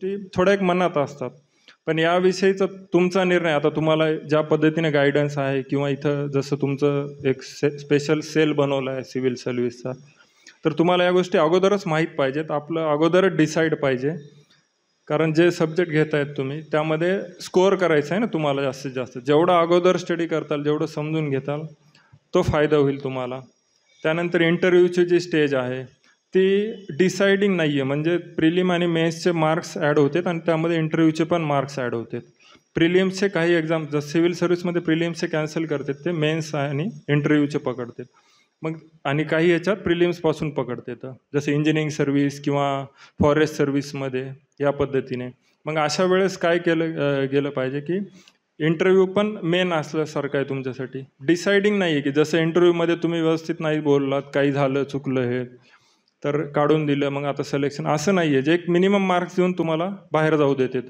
गोष्टी थोड्या एक मनात असतात. पण याविषयीचा तुमचा निर्णय, आता तुम्हाला ज्या पद्धतीने गायडन्स आहे किंवा इथं जसं तुमचं एक स्पेशल सेल बनवलं आहे सिव्हिल सर्व्हिसचा, तर तुम्हाला या गोष्टी अगोदरच माहीत पाहिजेत, आपलं अगोदरच डिसाईड पाहिजे. कारण जे सब्जेक्ट घेत आहेत तुम्ही त्यामध्ये स्कोअर करायचं आहे ना तुम्हाला, जास्तीत जास्त जेवढं अगोदर स्टडी करताल, जेवढं समजून घेताल, तो फायदा होईल तुम्हाला. त्यानंतर इंटरव्ह्यूची जी स्टेज आहे ती डिसाइडिंग नाही आहे, म्हणजे प्रिलिम आणि मेन्सचे मार्क्स ॲड होतात आणि त्यामध्ये इंटरव्ह्यूचे पण मार्क्स ॲड होतात. प्रिलिम्सचे काही एक्झाम जर सिव्हिल सर्व्हिसमध्ये प्रिलिम्सचे कॅन्सल करतात, ते मेन्स आणि इंटरव्ह्यूचे पकडतात. मग आणि काही ह्याच्यात प्रिलिम्सपासून पकडतात, जसं इंजिनिअरिंग सर्व्हिस किंवा फॉरेस्ट सर्व्हिसमध्ये या पद्धतीने. मग अशा वेळेस काय केलं गेलं पाहिजे की इंटरव्ह्यू पण मेन असल्यासारखं आहे तुमच्यासाठी. डिसाइडिंग नाही आहे की जसं इंटरव्ह्यूमध्ये तुम्ही व्यवस्थित नाही बोललात, काही झालं चुकलं हे तर काढून दिलं, मग आता सिलेक्शन, असं नाही आहे. जे एक मिनिमम मार्क्स देऊन तुम्हाला बाहेर जाऊ देते.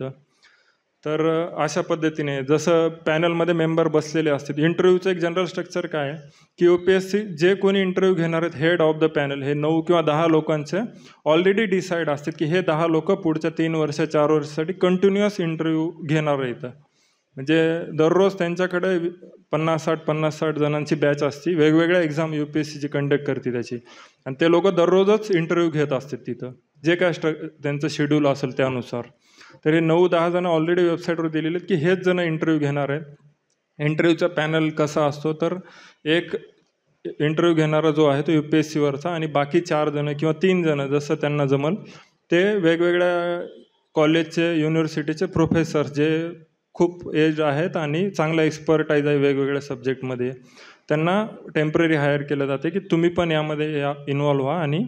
तर अशा पद्धतीने जसं पॅनलमध्ये मेंबर बसलेले असतात. इंटरव्ह्यूचं एक जनरल स्ट्रक्चर काय आहे की UPSC जे कोणी इंटरव्ह्यू घेणार आहेत, हेड ऑफ द पॅनल हे 9 किंवा 10 लोकांचे ऑलरेडी डिसाईड असतात की हे 10 लोक पुढच्या 3 वर्ष 4 वर्षासाठी कंटिन्युअस इंटरव्ह्यू घेणार आहेत. म्हणजे दररोज त्यांच्याकडे 50-60 जणांची बॅच असते, वेगवेगळ्या एक्झाम UPSCची कंडक्ट करते त्याची, आणि ते लोक दररोजच इंटरव्ह्यू घेत असतात तिथं, जे काय त्यांचं शेड्यूल असेल त्यानुसार. तर हे 9-10 जण ऑलरेडी वेबसाईटवर दिलेले आहेत की हेच जण इंटरव्ह्यू घेणार आहेत. इंटरव्ह्यूचा पॅनल कसा असतो, तर एक इंटरव्ह्यू घेणारा जो आहे तो UPSCवरचा, आणि बाकी 4 जण किंवा 3 जण जसं त्यांना जमल ते वेगवेगळ्या कॉलेजचे, युनिव्हर्सिटीचे प्रोफेसर जे खूप एज आहेत आणि चांगला एक्सपर्टाईज आहे वेगवेगळ्या सब्जेक्टमध्ये, त्यांना टेम्पररी हायर केलं जाते की तुम्ही पण यामध्ये इन्वॉल्व्ह व्हा, आणि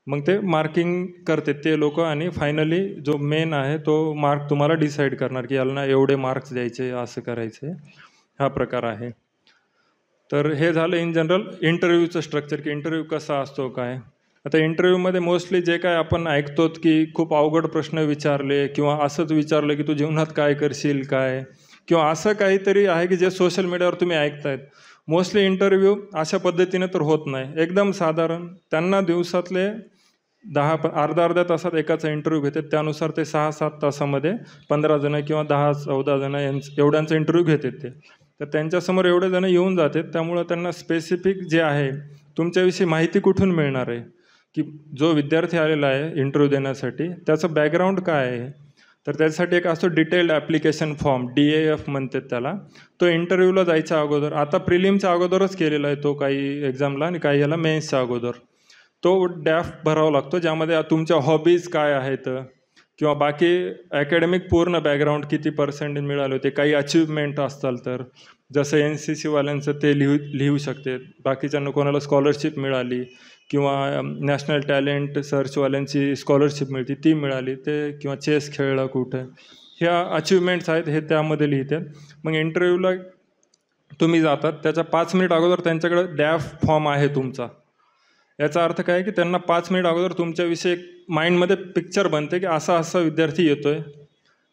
मग ते मार्किंग करते ते लोक, आणि फायनली जो मेन आहे तो मार्क तुम्हाला डिसाईड करणार की याला एवढे मार्क्स द्यायचे, असं करायचे. हा प्रकार आहे. तर हे झालं इन जनरल इंटरव्ह्यूचं स्ट्रक्चर की इंटरव्ह्यू कसा असतो काय. आता इंटरव्ह्यूमध्ये मोस्टली जे काय आपण ऐकतो की खूप अवघड प्रश्न विचारले, किंवा असंच विचारलं की तू जीवनात काय करशील काय, किंवा असं काहीतरी आहे की जे सोशल मीडियावर तुम्ही ऐकतायत. मोस्टली इंटरव्ह्यू अशा पद्धतीने तर होत नाही, एकदम साधारण त्यांना दिवसातले अर्ध्या तासात एकाचा इंटरव्ह्यू घेतात, त्यानुसार ते 6-7 तासामध्ये 15 जण किंवा 10-14 जण एवढ्यांचा इंटरव्ह्यू घेतात ते. तर त्यांच्यासमोर एवढे जण येऊन जातात, त्यामुळं त्यांना स्पेसिफिक जे आहे तुमच्याविषयी माहिती कुठून मिळणार आहे, की जो विद्यार्थी आलेला आहे इंटरव्ह्यू देण्यासाठी त्याचं बॅकग्राऊंड काय आहे. तर त्यासाठी एक असतो डिटेल्ड ॲप्लिकेशन फॉर्म, DAF म्हणतात त्याला. तो इंटरव्ह्यूला जायच्या अगोदर, आता प्रिलिमच्या अगोदरच केलेला आहे तो काही एक्झामला, आणि काही याला मेन्सच्या अगोदर तो डॅफ भरावा लागतो, ज्यामध्ये तुमच्या हॉबीज काय आहेत किंवा बाकी ॲकॅडमिक पूर्ण बॅकग्राऊंड किती पर्सेंटेज मिळाले होते, काही अचिव्हमेंट असतात तर जसं NCC वाल्यांचं ते लिहू शकते, बाकीच्यांना कोणाला स्कॉलरशिप मिळाली किंवा नॅशनल टॅलेंट सर्चवाल्यांची स्कॉलरशिप मिळते ती मिळाली ते, किंवा चेस खेळला कुठं, ह्या अचिव्हमेंट्स आहेत हे त्यामध्ये लिहितात. मग इंटरव्ह्यूला तुम्ही जातात त्याच्या 5 मिनिट अगोदर त्यांच्याकडे डॅफ फॉर्म आहे तुमचा. याचा अर्थ काय की त्यांना 5 मिनिट अगोदर तुमच्याविषयी एक माइंडमध्ये पिक्चर बनते की असा विद्यार्थी येतोय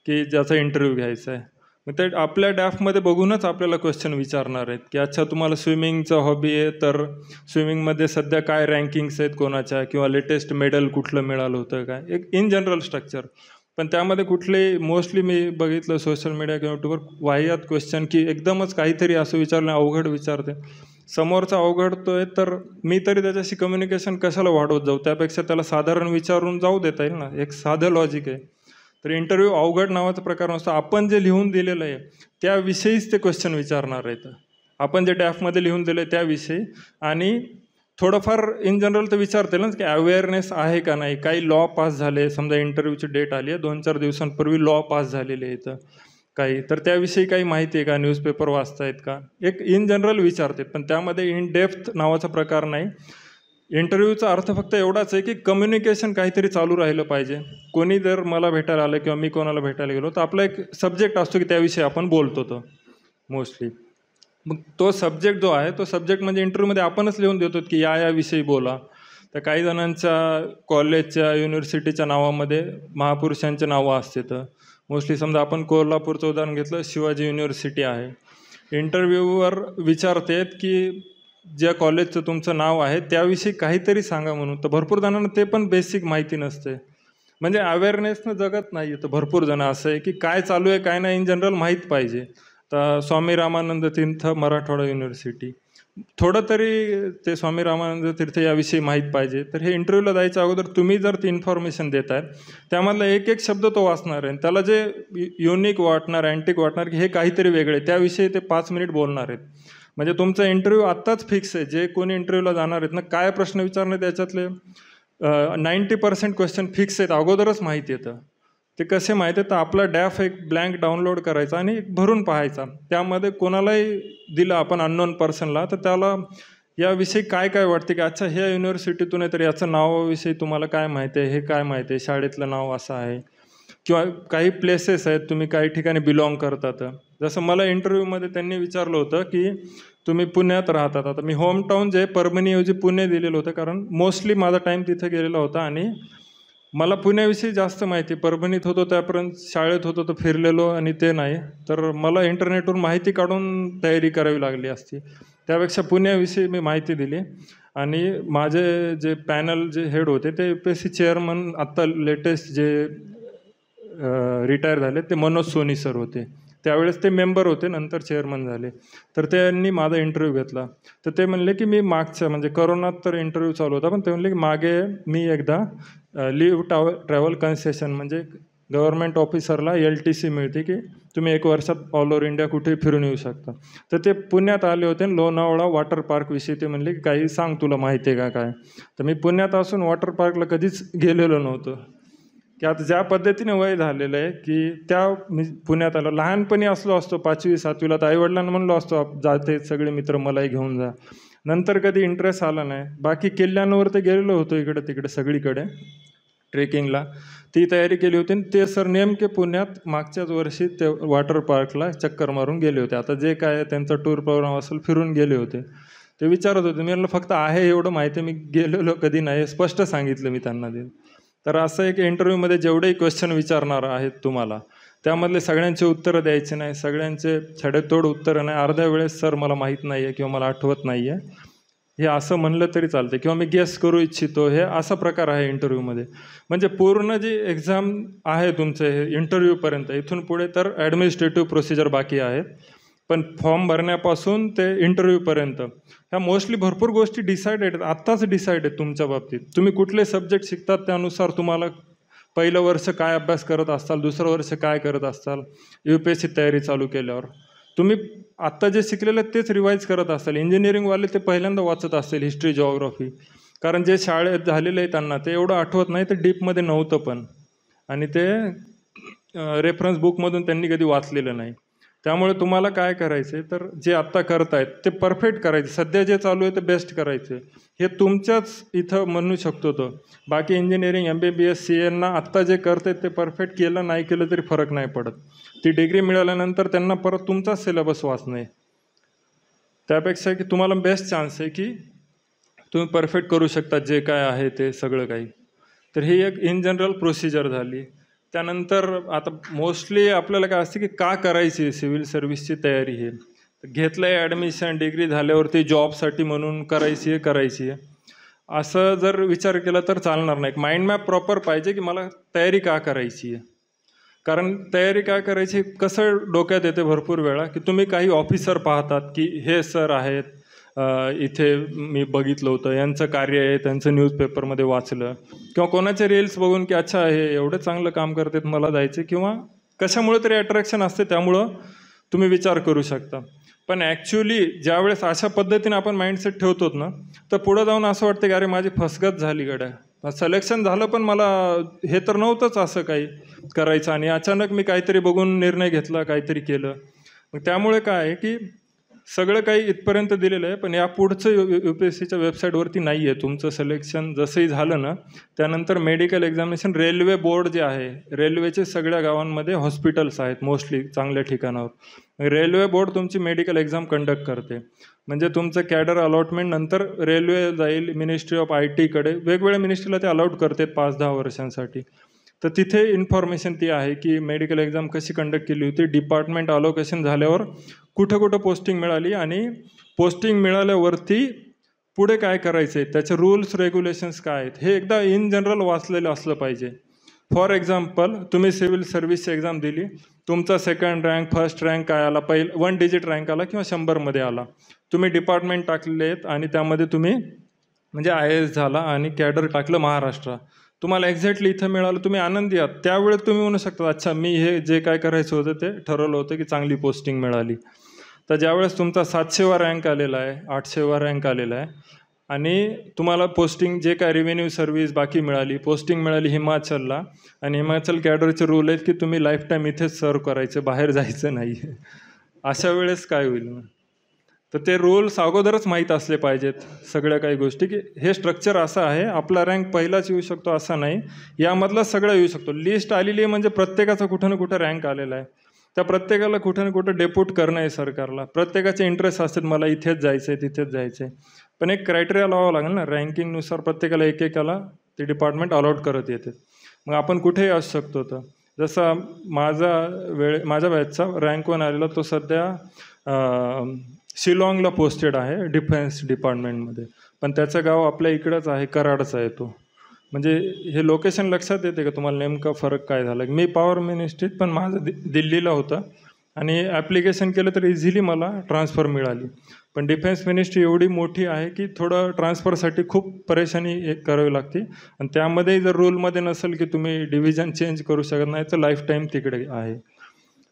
की ज्याचा इंटरव्ह्यू घ्यायचा आहे. मग ते आपल्या डॅफमध्ये बघूनच आपल्याला क्वेश्चन विचारणार आहेत की अच्छा तुम्हाला स्विमिंगचं हॉबी आहे, तर स्विमिंगमध्ये सध्या काय रँकिंग्स आहेत कोणाच्या, किंवा लेटेस्ट मेडल कुठलं मिळालं होतं काय, एक इन जनरल स्ट्रक्चर. पण त्यामध्ये कुठले मोस्टली मी बघितलं सोशल मीडिया किंवा यूट्यूबवर वाह्यात क्वेश्चन की एकदमच काहीतरी असं विचारलं, अवघड विचारते, समोरचा अवघडतोय, तर मी तरी त्याच्याशी कम्युनिकेशन कशाला वाढवत जाऊ, त्यापेक्षा त्याला साधारण विचारून जाऊ देता येईल ना, एक साधं लॉजिक आहे. तर इंटरव्ह्यू अवघड नावाचा प्रकार नसतो, आपण जे लिहून दिलेलं आहे त्याविषयीच ते क्वेश्चन विचारणार आहेत, आपण जे डॅफमध्ये लिहून दिलं आहे त्याविषयी, आणि थोडंफार इन जनरल तर विचारते ना की अवेअरनेस आहे का नाही, काही लॉ पास झाले, समजा इंटरव्ह्यूची डेट आली आहे 2-4 दिवसांपूर्वी लॉ पास झालेले आहेत काही, तर त्याविषयी काही माहिती आहे का, न्यूजपेपर वाचतायत का, एक इन जनरल विचारते. पण त्यामध्ये इन डेप्थ नावाचा प्रकार नाही. इंटरव्ह्यूचा अर्थ फक्त एवढाच आहे की कम्युनिकेशन काहीतरी चालू राहिलं पाहिजे. कोणी जर मला भेटायला आलं किंवा मी कोणाला भेटायला गेलो तर आपला एक सब्जेक्ट असतो की त्याविषयी आपण बोलतो तो मोस्टली. मग तो सब्जेक्ट जो आहे तो सब्जेक्ट म्हणजे इंटरव्ह्यूमध्ये आपणच लिहून देतो की या विषयी बोला. तर काही जणांच्या कॉलेजच्या, युनिव्हर्सिटीच्या नावामध्ये महापुरुषांची नावं असते. तर मोस्टली समजा आपण कोल्हापूरचं उदाहरण घेतलं, शिवाजी युनिव्हर्सिटी आहे. इंटरव्ह्यूवर विचारतात की ज्या कॉलेजचं तुमचं नाव आहे त्याविषयी काहीतरी सांगा म्हणून. तर भरपूर जणांना ते पण बेसिक माहिती नसते. म्हणजे अवेअरनेसनं जगत नाही तर भरपूर जण असं आहे की काय चालू आहे काय नाही इन जनरल माहीत पाहिजे. तर स्वामी रामानंद तीर्थ मराठवाडा युनिव्हर्सिटी, थोडं तरी ते स्वामी रामानंद तीर्थ याविषयी माहीत पाहिजे. तर हे इंटरव्ह्यूला जायच्या अगोदर तुम्ही जर ती इन्फॉर्मेशन देताय त्यामधला एक एक शब्द तो वाचणार आहे, त्याला जे युनिक वाटणार अँटिक वाटणार की हे काहीतरी वेगळे त्याविषयी ते 5 मिनिट बोलणार आहेत. म्हणजे तुमचा इंटरव्ह्यू आत्ताच फिक्स आहे. जे कोणी इंटरव्ह्यूला जाणार आहेत ना काय प्रश्न विचारणार त्याच्यातले 90% क्वेश्चन फिक्स आहेत, अगोदरच माहिती येतं. ते कसे माहिती आहे तर आपला डॅफ एक ब्लँक डाउनलोड करायचा आणि भरून पाहायचा. त्यामध्ये कोणालाही दिलं आपण अननोन पर्सनला तर त्याला याविषयी काय काय वाटते की अच्छा ह्या युनिव्हर्सिटीतून आहे तर याचं नावाविषयी तुम्हाला काय माहिती आहे, हे काय माहिती आहे, शाळेतलं नाव असं आहे किंवा काही प्लेसेस आहेत तुम्ही काही ठिकाणी बिलॉंग करतात. जसं मला इंटरव्ह्यूमध्ये त्यांनी विचारलं होतं की तुम्ही पुण्यात राहतात. आता मी होमटाऊन जे परभणीऐवजी पुणे दिलेलं होतं कारण मोस्टली माझा टाईम तिथं गेलेला होता आणि मला पुण्याविषयी जास्त माहिती. परभणीत होतो त्यापर्यंत शाळेत होतो तर फिरलेलो आणि ते नाही, तर मला इंटरनेटवरून माहिती काढून तयारी करावी लागली असती. त्यापेक्षा पुण्याविषयी मी माहिती दिली आणि माझे जे पॅनल जे हेड होते ते UPSC चेअरमन आत्ता लेटेस्ट जे रिटायर झाले ते मनोज सोनी सर होते. त्यावेळेस ते मेंबर होते, नंतर चेअरमन झाले. तर त्यांनी माझा इंटरव्ह्यू घेतला. तर ते म्हणले की मी मागच्या म्हणजे करोनात तर इंटरव्ह्यू चालू होता, पण ते म्हणले की मागे मी एकदा लिव्ह ट्रॅव्हल कन्सेशन म्हणजे गव्हर्नमेंट ऑफिसरला LTC मिळते की तुम्ही 1 वर्षात ऑल ओव्हर इंडिया कुठेही फिरून येऊ शकता. तर ते पुण्यात आले होते आणि लोणावळा वॉटर पार्कविषयी ते म्हणले की काही सांग तुला माहिती आहे का काय. तर मी पुण्यात असून वॉटर पार्कला कधीच गेलेलो नव्हतो की आता ज्या पद्धतीने वय झालेलं आहे की त्या मी पुण्यात आलो. लहानपणी असलो असतो 5वी 7वीला तर आईवडिलांना म्हणलो असतो जाते सगळे मित्र मलाही घेऊन जा. नंतर कधी इंटरेस्ट आला नाही. बाकी किल्ल्यांवर तर गेलेलो होतो इकडे तिकडे सगळीकडे ट्रेकिंगला, ती तयारी केली होती. आणि ते सर नेमके पुण्यात मागच्याच वर्षी ते वॉटर पार्कला चक्कर मारून गेले होते. आता जे काय त्यांचा टूर प्रोग्राम असेल फिरून गेले होते. ते विचारत होते, मी म्हणलं फक्त आहे एवढं माहिती आहे, मी गेलेलो कधी नाही, स्पष्ट सांगितलं मी त्यांना ते. तर असं एक इंटरव्ह्यूमध्ये जेवढेही क्वेश्चन विचारणार आहेत तुम्हाला त्यामधले सगळ्यांचे उत्तरं द्यायचे नाही, सगळ्यांचे छडेतोड उत्तरं नाही. अर्ध्या वेळेस सर मला माहीत नाही आहे किंवा मला आठवत नाही आहे हे असं म्हणलं तरी चालते किंवा मी गेस करू इच्छितो, हे असा प्रकार आहे इंटरव्ह्यूमध्ये. म्हणजे पूर्ण जी एक्झाम आहे तुमचं हे इंटरव्ह्यूपर्यंत, इथून पुढे तर ॲडमिनिस्ट्रेटिव्ह प्रोसिजर बाकी आहेत, पण फॉर्म भरण्यापासून ते इंटरव्ह्यूपर्यंत ह्या मोस्टली भरपूर गोष्टी डिसाईडेड आहेत, आत्ताच डिसाईड आहेत तुमच्या बाबतीत. तुम्ही कुठले सब्जेक्ट शिकतात त्यानुसार तुम्हाला पहिलं वर्ष काय अभ्यास करत असताल, दुसरं वर्ष काय करत असताल, UPSC तयारी चालू केल्यावर तुम्ही आत्ता जे शिकलेलं तेच रिवाईज करत असाल. इंजिनिअरिंगवाले ते पहिल्यांदा वाचत असतील हिस्ट्री जिओग्राफी, कारण जे शाळेत झालेलं आहे त्यांना ते एवढं आठवत नाही, ते डीपमध्ये नव्हतं पण, आणि ते रेफरन्स बुकमधून त्यांनी कधी वाचलेलं नाही. त्यामुळे तुम्हाला काय करायचं आहे तर जे आत्ता करतायत ते परफेक्ट करायचे, सध्या जे चालू आहे ते बेस्ट करायचे. हे तुमच्याच इथं म्हणू शकतो तो. बाकी इंजिनिअरिंग MBBS CA आत्ता जे करतायत ते परफेक्ट केलं नाही केलं तरी फरक नाही पडत. ती डिग्री मिळाल्यानंतर त्यांना परत तुमचाच सिलेबस वाचणं आहे. त्यापेक्षा की तुम्हाला बेस्ट चान्स आहे की तुम्ही परफेक्ट करू शकता जे काय आहे ते सगळं काही. तर ही एक इन जनरल प्रोसिजर झाली. त्यानंतर आता मोस्टली आपल्याला काय असते की का करायची सिव्हिल सर्व्हिसची तयारी, हे घेतलं आहे ॲडमिशन, डिग्री झाल्यावरती जॉबसाठी म्हणून करायची आहे असं जर विचार केला तर चालणार नाही. माइंड मॅप प्रॉपर पाहिजे की मला तयारी का करायची आहे. कारण तयारी काय करायची कसं डोक्यात येते भरपूर वेळा की तुम्ही काही ऑफिसर पाहतात की हे सर आहेत, इथे मी बघितलं होतं, यांचं कार्य आहे, त्यांचं न्यूजपेपरमध्ये वाचलं, किंवा कोणाचे रील्स बघून की अच्छा हे एवढं चांगलं काम करतात मला जायचं, किंवा कशामुळे तरी अट्रॅक्शन असते त्यामुळं तुम्ही विचार करू शकता. पण ॲक्च्युली ज्यावेळेस अशा पद्धतीने आपण माइंडसेट ठेवतो ना तर पुढं जाऊन असं वाटतं की अरे माझी फसगत झाली गड्या, सिलेक्शन झालं पण मला हे तर नव्हतंच असं काही करायचं, आणि अचानक मी काहीतरी बघून निर्णय घेतला, काहीतरी केलं. मग त्यामुळे काय आहे की सगळं काही इथपर्यंत दिलेलं आहे, पण या पुढचं UPSCच्या वेबसाईटवरती नाही आहे. तुमचं सिलेक्शन जसंही झालं ना त्यानंतर मेडिकल एक्झामिनेशन, रेल्वे बोर्ड जे आहे, रेल्वेचे सगळ्या गावांमध्ये हॉस्पिटल्स आहेत मोस्टली चांगल्या ठिकाणावर, रेल्वे बोर्ड तुमची मेडिकल एक्झाम कंडक्ट करते. म्हणजे तुमचं कॅडर अलॉटमेंट नंतर रेल्वे जाईल मिनिस्ट्री ऑफ IT कडे, वेगवेगळ्या मिनिस्ट्रीला ते अलाउट करते 5-10 वर्षांसाठी. तर तिथे इन्फॉर्मेशन ती आहे की मेडिकल एक्झाम कशी कंडक्ट केली होती, डिपार्टमेंट अलोकेशन झाल्यावर कुठं कुठं पोस्टिंग मिळाली, आणि पोस्टिंग मिळाल्यावरती पुढे काय करायचं आहे, त्याचे रूल्स रेग्युलेशन्स काय आहेत, हे एकदा इन जनरल वाचलेलं असलं पाहिजे. फॉर एक्झाम्पल तुम्ही सिव्हिल सर्व्हिसची एक्झाम दिली, तुमचा सेकंड रँक फर्स्ट रँक काय आला, 1 डिजिट रँक आला किंवा 100मध्ये आला, तुम्ही डिपार्टमेंट टाकलेले आहेत आणि त्यामध्ये तुम्ही म्हणजे IAS झाला आणि कॅडर टाकलं महाराष्ट्र, तुम्हाला एक्झॅक्टली इथं मिळालं, तुम्ही आनंदी आहात. त्यावेळेस तुम्ही म्हणू शकता अच्छा मी हे जे काय करायचं होतं ते ठरवलं होतं की चांगली पोस्टिंग मिळाली. तर ज्यावेळेस तुमचा 700वा रँक आलेला आहे, 800वा रँक आलेला आहे आणि तुम्हाला पोस्टिंग जे काय रेव्हेन्यू सर्व्हिस बाकी मिळाली, पोस्टिंग मिळाली हिमाचलला, आणि हिमाचल कॅडरचे रूल आहेत की तुम्ही लाईफ टाईम इथेच सर्व करायचं, बाहेर जायचं नाही. अशा वेळेस काय होईल? तर ते रूल्स अगोदरच माहीत असले पाहिजेत सगळ्या काही गोष्टी, की हे स्ट्रक्चर असं आहे, आपला रँक पहिलाच येऊ शकतो असं नाही, यामधला सगळं येऊ शकतो. लिस्ट आलेली आहे म्हणजे प्रत्येकाचा कुठं ना कुठं रँक आलेला आहे, त्या प्रत्येकाला कुठं ना कुठं डेप्यूट करणं आहे सरकारला. प्रत्येकाचे इंटरेस्ट असतात, मला इथेच जायचं आहे तिथेच जायचं आहे, पण एक क्रायटेरिया लावावं लागेल ना, रँकिंगनुसार प्रत्येकाला एकेकाला ते डिपार्टमेंट अलॉट करत येते. मग आपण कुठेही असू शकतो. तर जसं माझ्या बॅचचा रँक 1 आलेला, तो सध्या शिलाँगला पोस्टेड आहे डिफेन्स डिपार्टमेंटमध्ये, पण त्याचं गाव आपल्या इकडंच आहे, कराडचा आहे तो. म्हणजे हे लोकेशन लक्षात येते का तुम्हाला नेमका फरक काय झाला? मी पॉवर मिनिस्ट्रीत, पण माझं दिल्लीला होतं आणि ॲप्लिकेशन केलं तर इझिली मला ट्रान्सफर मिळाली. पण डिफेन्स मिनिस्ट्री एवढी मोठी आहे की थोडं ट्रान्सफरसाठी खूप परेशानी करावी लागते, आणि त्यामध्ये जर रूलमध्ये नसेल की तुम्ही डिव्हिजन चेंज करू शकत नाही तर लाईफ टाईम तिकडे आहे.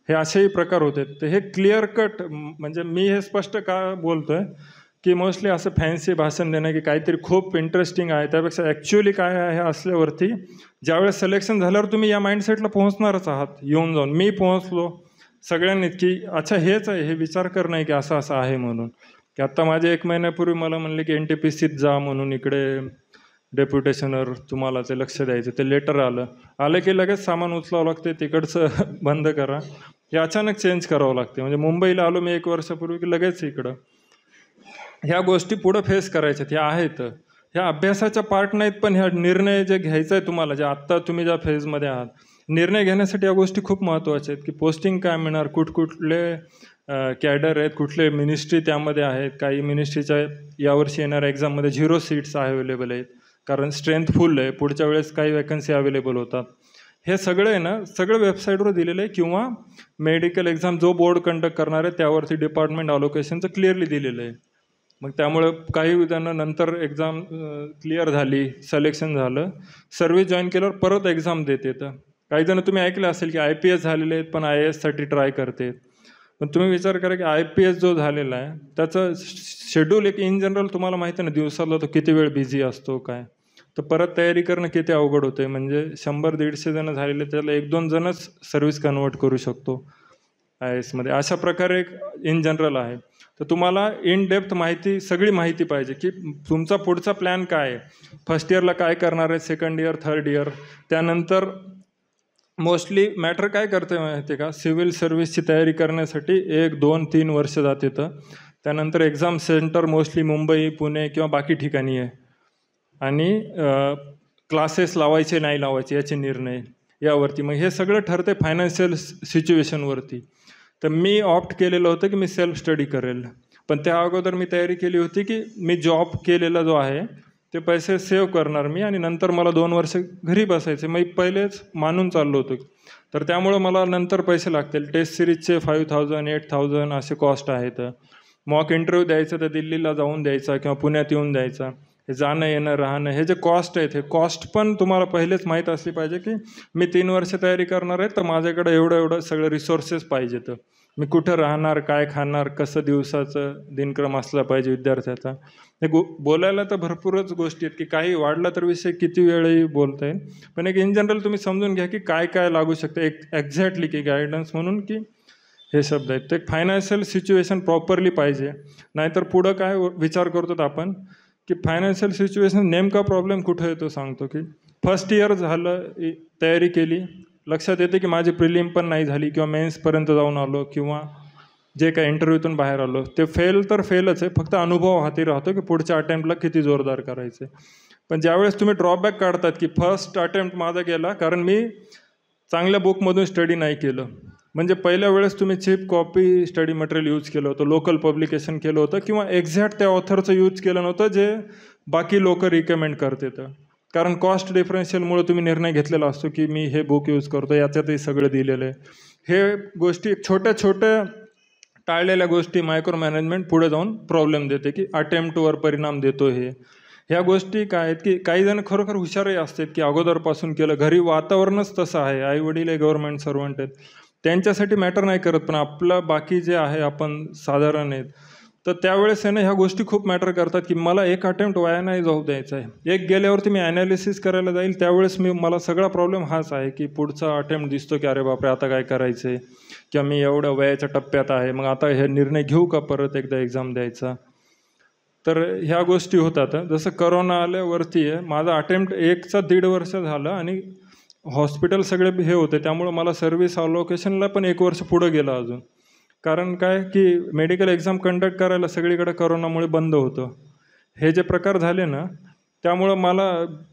हे असेही प्रकार होते. तर हे क्लिअर कट, म्हणजे मी हे स्पष्ट का बोलतोय की मोस्टली असं फॅन्सी भाषण देणं की काहीतरी खूप इंटरेस्टिंग आहे, त्यापेक्षा ॲक्च्युअली काय आहे हे असल्यावरती ज्यावेळेस सिलेक्शन झाल्यावर तुम्ही या माइंडसेटला पोहोचणारच आहात. येऊन जाऊन मी पोहोचलो सगळ्यांनीच की अच्छा हेच आहे, हे विचार कर नाही की असं असं आहे म्हणून. की आत्ता माझे 1 महिन्यापूर्वी मला म्हणले की NTPCत जा म्हणून, इकडे डेप्युटेशनवर तुम्हाला ते लक्ष द्यायचं, ते लेटर आलं की लगेच सामान उचलावं लागते, तिकडचं बंद करा, हे अचानक चेंज करावं लागते. म्हणजे मुंबईला आलो मी 1 वर्षापूर्वी की लगेच इकडं ह्या गोष्टी पुढं फेस करायच्यात, ह्या आहेत. ह्या अभ्यासाच्या पार्ट नाहीत, पण ह्या निर्णय जे घ्यायचा आहे तुम्हाला, जे आत्ता तुम्ही ज्या फेजमध्ये आहात, निर्णय घेण्यासाठी या गोष्टी खूप महत्त्वाच्या आहेत. की पोस्टिंग काय मिळणार, कुठले कॅडर आहेत, कुठले मिनिस्ट्री त्यामध्ये आहेत. काही मिनिस्ट्रीच्या यावर्षी येणाऱ्या एक्झाममध्ये 0 सीट्स अवेलेबल आहेत, कारण स्ट्रेंथ फुल आहे, पुढच्या वेळेस काही वॅकन्सी अवेलेबल होतात. हे सगळं आहे ना, सगळं वेबसाईटवर दिलेलं आहे, किंवा मेडिकल एक्झाम जो बोर्ड कंडक्ट करणार आहे त्यावरती डिपार्टमेंट अलोकेशनचं क्लिअरली दिलेलं आहे. मग त्यामुळं काही त्यांना नंतर एक्झाम क्लिअर झाली, सिलेक्शन झालं, सर्व्हिस जॉईन केल्यावर परत एक्झाम देते. तर काही जण तुम्ही ऐकलं असेल की IPS झालेले आहेत पण IASसाठी ट्राय करते. पण तुम्ही विचार करा की IPS जो झालेला आहे त्याचं शेड्यूल एक इन जनरल तुम्हाला माहिती आहे ना, दिवसाला तो किती वेळ बिझी असतो काय, तर परत तयारी करणं किती अवघड होते. म्हणजे 100-150 जण झालेले, त्याला 1-2 जणच सर्व्हिस कन्वर्ट करू शकतो IASमध्ये. अशा प्रकारे एक इन जनरल आहे. तर तुम्हाला इन डेप्थ माहिती, सगळी माहिती पाहिजे की तुमचा पुढचा प्लॅन काय आहे, फर्स्ट इयरला काय करणार आहे, सेकंड इयर, थर्ड इयर. त्यानंतर मोस्टली मॅटर काय करते माहिती आहे का, सिव्हिल सर्व्हिसची तयारी करण्यासाठी 1, 2, 3 वर्ष जाते. तर त्यानंतर exam centre mostly Mumbai, Pune किंवा बाकी ठिकाणी आहे, आणि क्लासेस लावायचे नाही लावायचे याचे निर्णय यावरती. मग हे सगळं ठरते फायनान्शियल सिच्युएशनवरती. तर मी ऑप्ट केलेलं होतं की मी सेल्फ स्टडी करेल, पण त्या अगोदर मी तयारी केली होती की मी जॉब केलेला जो आहे ते पैसे सेव्ह करणार मी, आणि नंतर मला 2 वर्ष घरी बसायचे. मी पहिलेच मानून चाललो होतो. तर त्यामुळं मला नंतर पैसे लागतील. टेस्ट सिरीजचे 5,000, 8,000 असे कॉस्ट आहेत. मॉक इंटरव्ह्यू द्यायचं तर दिल्लीला जाऊन द्यायचा किंवा पुण्यात येऊन द्यायचा, हे जाणं येणं राहणं, हे जे कॉस्ट आहेत, हे कॉस्ट पण तुम्हाला पहिलेच माहीत असली पाहिजे की मी 3 वर्ष तयारी करणार आहे, तर माझ्याकडे एवढं सगळं रिसोर्सेस पाहिजे. तर मी कुठं राहणार, काय खाणार, कसं दिवसाचं दिनक्रम असला पाहिजे विद्यार्थ्याचा. हे बोलायला तर भरपूरच गोष्टी आहेत की काही वाढला तर विषय किती वेळही बोलता येईल, पण एक इन जनरल तुम्ही समजून घ्या की काय काय लागू शकतं एक एक्झॅक्टली, की गायडन्स म्हणून की हे शब्द आहेत. तर एक फायनान्शियल सिच्युएशन प्रॉपरली पाहिजे, नाहीतर पुढं काय विचार करतो आपण की फायनान्शियल सिच्युएशन नेमका प्रॉब्लेम कुठं येतो सांगतो. की फर्स्ट इयर झालं, तयारी केली, लक्षात येते की माझी प्रिलिम पण नाही झाली किंवा मेन्सपर्यंत जाऊन आलो, किंवा जे काही इंटरव्ह्यूतून बाहेर आलो, ते फेल तर फेलच आहे, फक्त अनुभव हाती राहतो की पुढच्या अटेम्प्टला किती जोरदार करायचे. पण ज्यावेळेस तुम्ही ड्रॉबॅक काढतात की फर्स्ट अटेम्प्ट माझा गेला कारण मी चांगल्या बुकमधून स्टडी नाही केलं, म्हणजे पहिल्या वेळेस तुम्ही cheap copy study material use केलं होतं, लोकल पब्लिकेशन केलं होतं, किंवा एक्झॅक्ट त्या ऑथरचं यूज केलं नव्हतं जे बाकी लोक रिकमेंड करते. कारण कॉस्ट डिफरन्शियलमुळे तुम्ही निर्णय घेतलेला असतो की मी हे बुक यूज करतो, याच्यातही सगळं दिलेलं आहे. हे गोष्टी छोट्या छोट्या टाळलेल्या गोष्टी मायक्रो मॅनेजमेंट पुढे जाऊन प्रॉब्लेम देते की अटेम्प्टवर परिणाम देतो. ह्या गोष्टी काय आहेत की काही जण खरोखर हुशारही असतात की अगोदरपासून केलं, घरी वातावरणच तसं आहे, आई वडील हे गव्हर्नमेंट सर्वंट आहेत, त्यांच्यासाठी मॅटर नाही करत, पण आपलं बाकी जे आहे आपण साधारण आहेत, तर त्यावेळेस आहे ना ह्या गोष्टी खूप मॅटर करतात की मला एक अटेम्प्ट वाया नाही जाऊ द्यायचा आहे. एक गेल्यावरती मी ॲनालिसिस करायला जाईल त्यावेळेस मला सगळा प्रॉब्लेम हाच आहे की पुढचा अटेम्प्ट दिसतो की अरे बापरे आता काय करायचं आहे, किंवा मी एवढ्या वयाच्या टप्प्यात आहे, मग आता हे निर्णय घेऊ का परत एकदा एक्झाम द्यायचा. तर ह्या गोष्टी होतात. जसं करोना आल्यावरती आहे, माझा अटेम्प्ट 1.5 वर्ष झालं आणि हॉस्पिटल सगळे हे होते, त्यामुळं मला सर्व्हिस अलोकेशनला पण 1 वर्ष पुढं गेलं अजून. कारण काय की मेडिकल एक्झाम कंडक्ट करायला सगळीकडे करोनामुळे बंद होतं. हे जे प्रकार झाले ना, त्यामुळं मला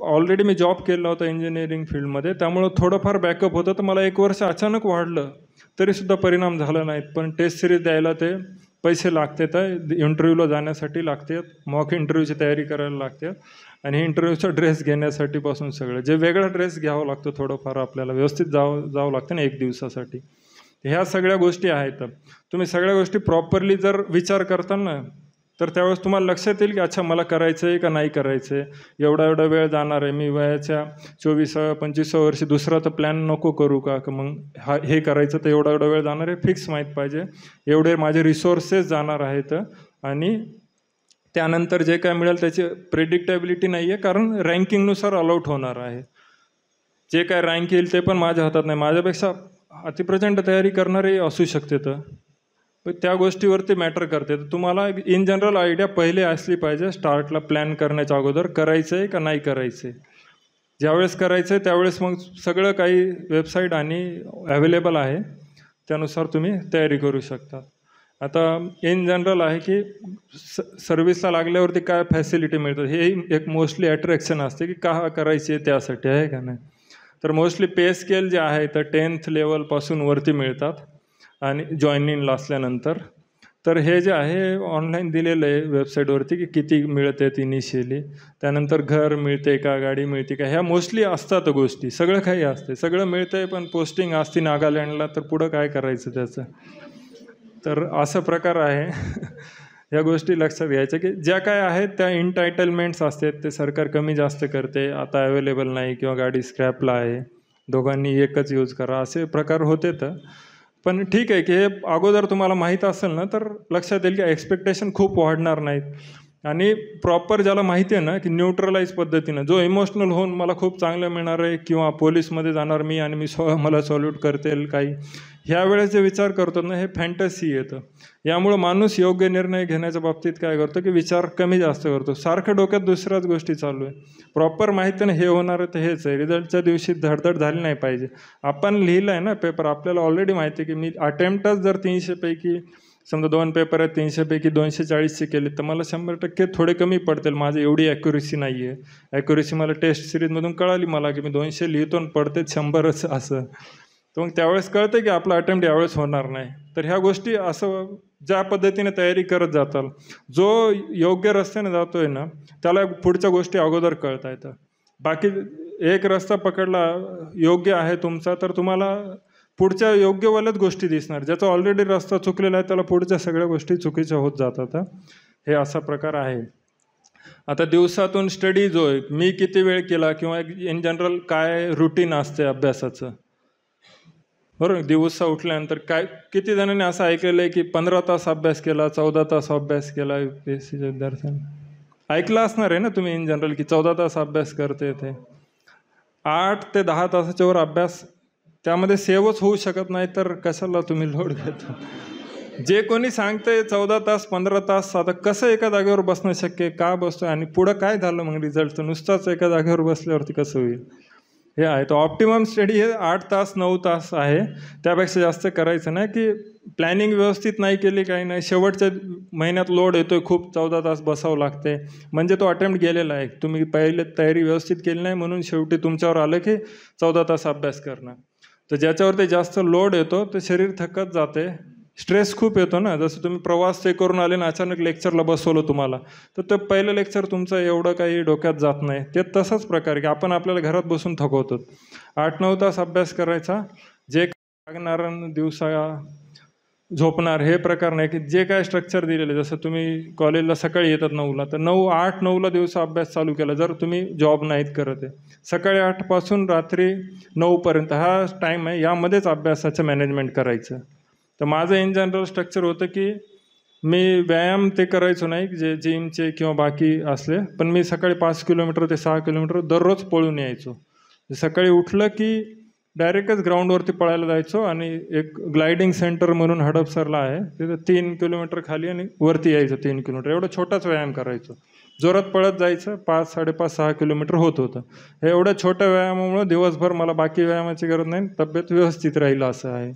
ऑलरेडी मी जॉब केला होता इंजिनिअरिंग फील्डमध्ये, त्यामुळं थोडंफार बॅकअप होतं, तर मला 1 वर्ष अचानक वाढलं तरीसुद्धा परिणाम झाला नाहीत. पण टेस्ट सिरीज द्यायला ते पैसे लागतात, इंटरव्ह्यूला जाण्यासाठी लागतात, मॉक इंटरव्ह्यूची तयारी करायला लागतात, आणि इंटरव्ह्यूचा ड्रेस घेण्यासाठीपासून सगळं जे वेगळा ड्रेस घ्यावा लागतो, थोडंफार आपल्याला व्यवस्थित जावं लागतं ना 1 दिवसासाठी. ह्या सगळ्या गोष्टी आहेत. तुम्ही सगळ्या गोष्टी प्रॉपरली जर विचार करताल ना, तर त्यावेळेस तुम्हाला लक्षात येईल की अच्छा मला करायचं आहे का नाही करायचं आहे, एवढा वेळ जाणार आहे, मी वयाच्या 24-25 वर्षी दुसरा तर प्लॅन नको करू का, मग हे करायचं तर एवढा वेळ जाणार आहे, फिक्स माहीत पाहिजे, एवढे माझे रिसोर्सेस जाणार आहेत, आणि त्यानंतर जे काय मिळेल त्याची प्रेडिक्टेबिलिटी नाही आहे, कारण रँकिंगनुसार अलॉट होणार आहे. जे काय रँक येईल ते पण माझ्या हातात नाही, माझ्यापेक्षा अतिप्रचंड तयारी करणारे असू शकते, तर त्या गोष्टीवरती मॅटर करते. तर तुम्हाला इन जनरल आयडिया पहिले असली पाहिजे स्टार्टला प्लॅन करण्याच्या अगोदर, करायचं आहे का नाही करायचं आहे. ज्यावेळेस करायचं आहे त्यावेळेस मग सगळं काही वेबसाईट आणि अवेलेबल आहे, त्यानुसार तुम्ही तयारी करू शकता. आता इन जनरल आहे की सर्व्हिसला लागल्यावरती काय फॅसिलिटी मिळतात, हे एक मोस्टली अट्रॅक्शन असते की का करायची आहे त्यासाठी, आहे का नाही. तर मोस्टली पे स्केल जे आहे तर 10th लेवलपासून वरती मिळतात, आणि जॉईनिंगला असल्यानंतर. तर हे जे आहे ऑनलाईन दिलेलं आहे वेबसाईटवरती की किती मिळते इनिशियली, त्यानंतर घर मिळते का, गाडी मिळते का, ह्या मोस्टली असतात गोष्टी, सगळं काही असते, सगळं मिळतं आहे, पण पोस्टिंग असते नागालँडला, तर पुढं काय करायचं त्याचं. तर असं प्रकार आहे. ह्या गोष्टी लक्षात घ्यायच्या की ज्या काय आहेत त्या इंटायटलमेंट्स असतात, ते सरकार कमी जास्त करते, आता अवेलेबल नाही किंवा गाडी स्क्रॅपला आहे, दोघांनी एकच यूज करा, असे प्रकार होते. तर पण ठीक आहे की हे अगोदर तुम्हाला माहीत असेल ना, तर लक्षात येईल की एक्सपेक्टेशन खूप वाढणार नाहीत, आणि प्रॉपर ज्याला माहिती आहे ना की न्यूट्रलाइज पद्धतीनं, जो इमोशनल होऊन मला खूप चांगलं मिळणार आहे, किंवा पोलीसमध्ये जाणार मी आणि मला सॉल्यूट करतील काही, ह्या वेळेस जे विचार करतो ना, हे फॅन्टसी येतं. यामुळं माणूस योग्य निर्णय घेण्याच्या बाबतीत काय करतो की विचार कमी जास्त करतो, सारखं डोक्यात दुसऱ्याच गोष्टी चालू आहे. प्रॉपर माहिती ना हे होणार आहे तर हेच आहे, रिझल्टच्या दिवशी धडधड झाली नाही पाहिजे. आपण लिहिलं आहे ना पेपर, आपल्याला ऑलरेडी माहिती आहे की मी अटेम्प्टच जर 300पैकी समजा 2 पेपर आहेत, 300पैकी 240चे केले, तर मला 100% थोडे कमी पडतील, माझी एवढी ॲक्युरेसी नाही आहे. ॲक्युरेसी मला टेस्ट सिरीजमधून कळाली मला की मी 200 लिहितो आणि पडते 100च असं. तर मग त्यावेळेस कळतं की आपला अटेम्प्ट यावेळेस होणार नाही. तर ह्या गोष्टी असं ज्या पद्धतीने तयारी करत जाताल, जो योग्य रस्त्याने जातोय ना त्याला पुढच्या गोष्टी अगोदर कळता येतात. बाकी एक रस्ता पकडला योग्य आहे तुमचा, तर तुम्हाला पुढच्या योग्यवाल्याच गोष्टी दिसणार, ज्याचा ऑलरेडी रस्ता चुकलेला आहे त्याला पुढच्या सगळ्या गोष्टी चुकीच्या होत जातात. हे असा प्रकार आहे. आता दिवसातून स्टडी जो आहे मी किती वेळ केला, किंवा इन जनरल काय रुटीन असते अभ्यासाचं, बरोबर. दिवसा उठल्यानंतर काय, किती जणांनी असं ऐकलेलं आहे की 15 तास अभ्यास केला, 14 तास अभ्यास केला UPSCच्या विद्यार्थ्यांनी. ऐकलं असणार आहे ना तुम्ही इन जनरल की 14 तास अभ्यास करते, ते 8 ते 10 तासाच्या वर अभ्यास त्यामध्ये सेवच होऊ शकत नाही, तर कशाला तुम्ही लोड घेता. जे कोणी सांगतंय 14 तास 15 तास, आता कसं एका जागेवर बसणं शक्य आहे, का बसतोय, आणि पुढं काय झालं मग रिझल्टचं, नुसताच एका जागेवर बसल्यावरती कसं होईल. हे आहे तो ऑप्टिमम स्टडी, हे 8 तास 9 तास आहे, त्यापेक्षा जास्त करायचं नाही. की प्लॅनिंग व्यवस्थित नाही केली, काही नाही, शेवटच्या महिन्यात लोड येतोय खूप, 14 तास बसावं लागते, म्हणजे तो अटेम्प्ट गेलेला आहे. तुम्ही पहिले तयारी व्यवस्थित केली नाही, म्हणून शेवटी तुमच्यावर आलं की 14 तास अभ्यास करणं. तर ज्याच्यावरती जास्त लोड येतो ते शरीर थकत जाते, स्ट्रेस खूप येतो ना, जसं तुम्ही प्रवास ते करून आले ना, अचानक लेक्चरला बसवलं तुम्हाला, तर ते पहिलं लेक्चर तुमचं एवढं काही डोक्यात जात नाही. ते तसाच प्रकार की आपण आपल्याला घरात बसून थकवतो. 8-9 तास अभ्यास करायचा, जे लागणार दिवसा झोपणार हे प्रकार नाही, की जे काय स्ट्रक्चर दिलेलं आहे, जसं तुम्ही कॉलेजला सकाळी येतात 9ला, तर 8-9ला दिवसा अभ्यास चालू केला, जर तुम्ही जॉब नाहीत करत आहे. सकाळी 8 पासून रात्री 9 पर्यंत हा टाईम आहे, यामध्येच अभ्यासाचं मॅनेजमेंट करायचं. तर माझं इन जनरल स्ट्रक्चर होतं की मी व्यायाम ते करायचो नाही, जे जिमचे किंवा बाकी असले, पण मी सकाळी 5 किलोमीटर ते 6 किलोमीटर दररोज पळून यायचो. सकाळी उठलं की डायरेक्टच ग्राउंडवरती पळायला जायचो आणि एक ग्लायडिंग सेंटर म्हणून हडपसरला आहे, तिथं 3 किलोमीटर खाली आणि वरती यायचं 3 किलोमीटर, एवढा छोटाच व्यायाम करायचो. जोरात पळत जायचं, 5, 5.5, 6 किलोमीटर होत होतं. हे एवढ्या छोट्या व्यायामामुळं दिवसभर मला बाकी व्यायामाची गरज नाही, तब्येत व्यवस्थित राहील असं आहे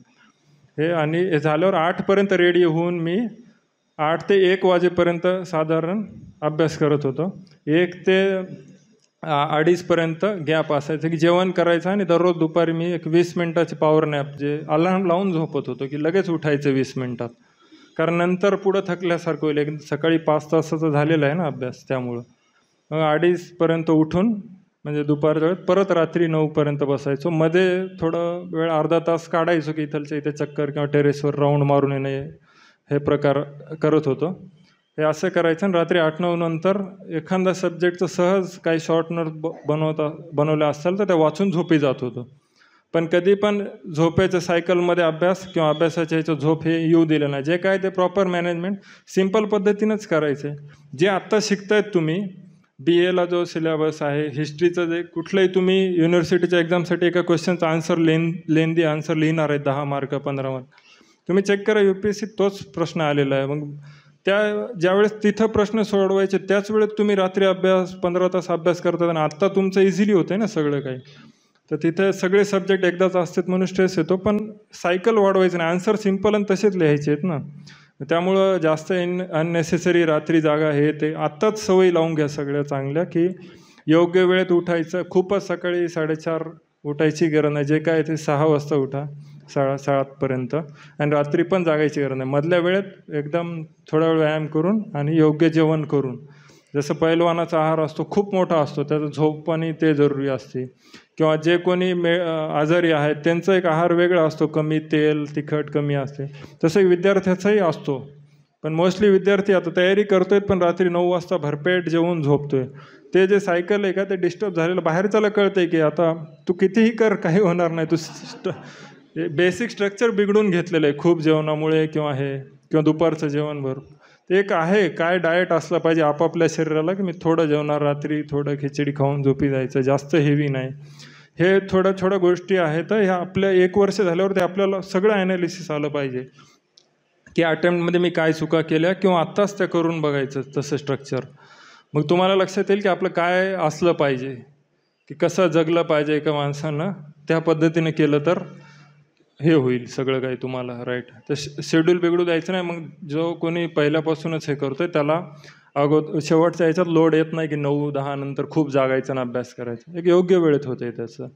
हे. आणि हे झाल्यावर 8पर्यंत रेडी होऊन मी 8 ते 1 वाजेपर्यंत साधारण अभ्यास करत होतो. 1 ते 2:30पर्यंत गॅप असायचं की जेवण करायचं, आणि दररोज दुपारी मी एक 20 मिनिटाची पॉवर नॅप, जे अलार्म लावून झोपत होतो की लगेच उठायचं 20 मिनिटात, कारण नंतर पुढं थकल्यासारखं होईल. एक सकाळी 5 तासाचा झालेला आहे ना अभ्यास, त्यामुळं मग 2:30पर्यंत उठून म्हणजे दुपारच्या वेळेत परत रात्री 9पर्यंत बसायचो. मध्ये थोडं वेळ अर्धा तास काढायचो की इथलच्या इथे चक्कर किंवा टेरेसवर राऊंड मारून येणे, हे प्रकार करत होतो. हे असं करायचं. आणि रात्री 8-9 नंतर एखादा सब्जेक्टचं सहज काही शॉर्ट नोट बनवलं असेल तर ते वाचून झोपी जात होतो. पण कधी पण झोपेच्या सायकलमध्ये अभ्यास किंवा अभ्यासाच्या ह्याचं झोप हे येऊ दिलं नाही. जे काय ते प्रॉपर मॅनेजमेंट सिम्पल पद्धतीनंच करायचं आहे. जे आत्ता शिकतायत तुम्ही, बी एला जो सिलेबस आहे, हिस्ट्रीचं जे कुठलंही तुम्ही युनिव्हर्सिटीच्या एक्झामसाठी एका क्वेश्चनचा आन्सर लेंदी आन्सर लिहिणार आहे, 10 मार्क 15 मार्क, तुम्ही चेक करा UPSC तोच प्रश्न आलेला आहे. मग ज्यावेळेस तिथं प्रश्न सोडवायचे त्याच वेळेत तुम्ही रात्री 15 तास अभ्यास करतात, आणि आत्ता तुमचं इझिली होतं ना सगळं काही. तर तिथे सगळे सब्जेक्ट एकदाच असतात म्हणून स्ट्रेस येतो, पण सायकल वाढवायचं नाही, आन्सर सिम्पल आणि तसेच लिहायचे आहेत ना. त्यामुळं जास्त अननेसेसरी रात्री जागा हे ते आत्ताच सवयी लावून घ्या सगळ्या चांगल्या, की योग्य वेळेत उठायचं. खूपच सकाळी 4:30 उठायची गरज नाही, जे काय ते 6 वाजता उठा, 7:30पर्यंत, आणि रात्री पण जागायची गरज नाही. मधल्या वेळेत एकदम थोडा वेळ व्यायाम करून आणि योग्य जेवण करून, जसं पैलवानाचा आहार असतो खूप मोठा असतो, त्याचं झोप आणि ते जरुरी असते, किंवा जे कोणी आजारी आहेत त्यांचा एक आहार वेगळा असतो, कमी तेल तिखट कमी असते, तसं विद्यार्थ्याचाही असतो. पण मोस्टली विद्यार्थी आता तयारी करतोय पण रात्री 9 वाजता भरपेट जेवून झोपतोय. ते जे सायकल आहे का ते डिस्टर्ब झालेलं बाहेरच्याला कळतंय की आता तू कितीही कर काही होणार नाही, तू बेसिक स्ट्रक्चर बिघडून घेतलेलं आहे खूप जेवणामुळे किंवा दुपारचं जेवण ते एक आहे काय डाएट असलं पाहिजे आपापल्या शरीराला, की मी थोडं जेवणार रात्री, थोडं खिचडी खाऊन झोपी जायचं, जास्त हेवी नाही. हे थोड्या गोष्टी आहेत. ह्या आपल्या 1 वर्ष झाल्यावर ते आपल्याला सगळं ॲनालिसिस आलं पाहिजे की अटेम्प्टमध्ये मी काय चुका केल्या, किंवा आत्ताच त्या करून बघायचं तसं स्ट्रक्चर. मग तुम्हाला लक्षात येईल की आपलं काय असलं पाहिजे, की कसं जगलं पाहिजे एका माणसानं. त्या पद्धतीने केलं तर हे होईल सगळं काही तुम्हाला राईट. तर शेड्यूल बिघडू द्यायचं नाही. मग जो कोणी पहिल्यापासूनच हे करतोय त्याला शेवटच्या ह्याच्यात लोड येत नाही की 9-10 नंतर खूप जागायचं आणि अभ्यास करायचा, एक योग्य वेळेत होतंय त्याचं,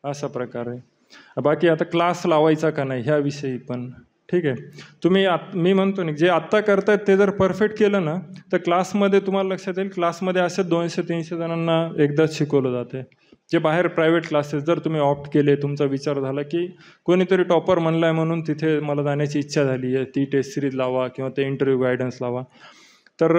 असा प्रकार आहे. बाकी आता क्लास लावायचा का नाही ह्याविषयी पण ठीक आहे. तुम्ही मी म्हणतो ना, जे आत्ता करतायत ते जर परफेक्ट केलं ना, तर क्लासमध्ये तुम्हाला लक्षात येईल, क्लासमध्ये असे 200-300 जणांना एकदाच शिकवलं जाते. जे बाहेर प्रायव्हेट क्लासेस जर तुम्ही ऑप्ट केले, तुमचा विचार झाला की कोणीतरी टॉपर म्हणलाय म्हणून तिथे मला जाण्याची इच्छा झाली आहे, ती टेस्ट सिरीज लावा किंवा ते इंटरव्ह्यू गायडन्स लावा. तर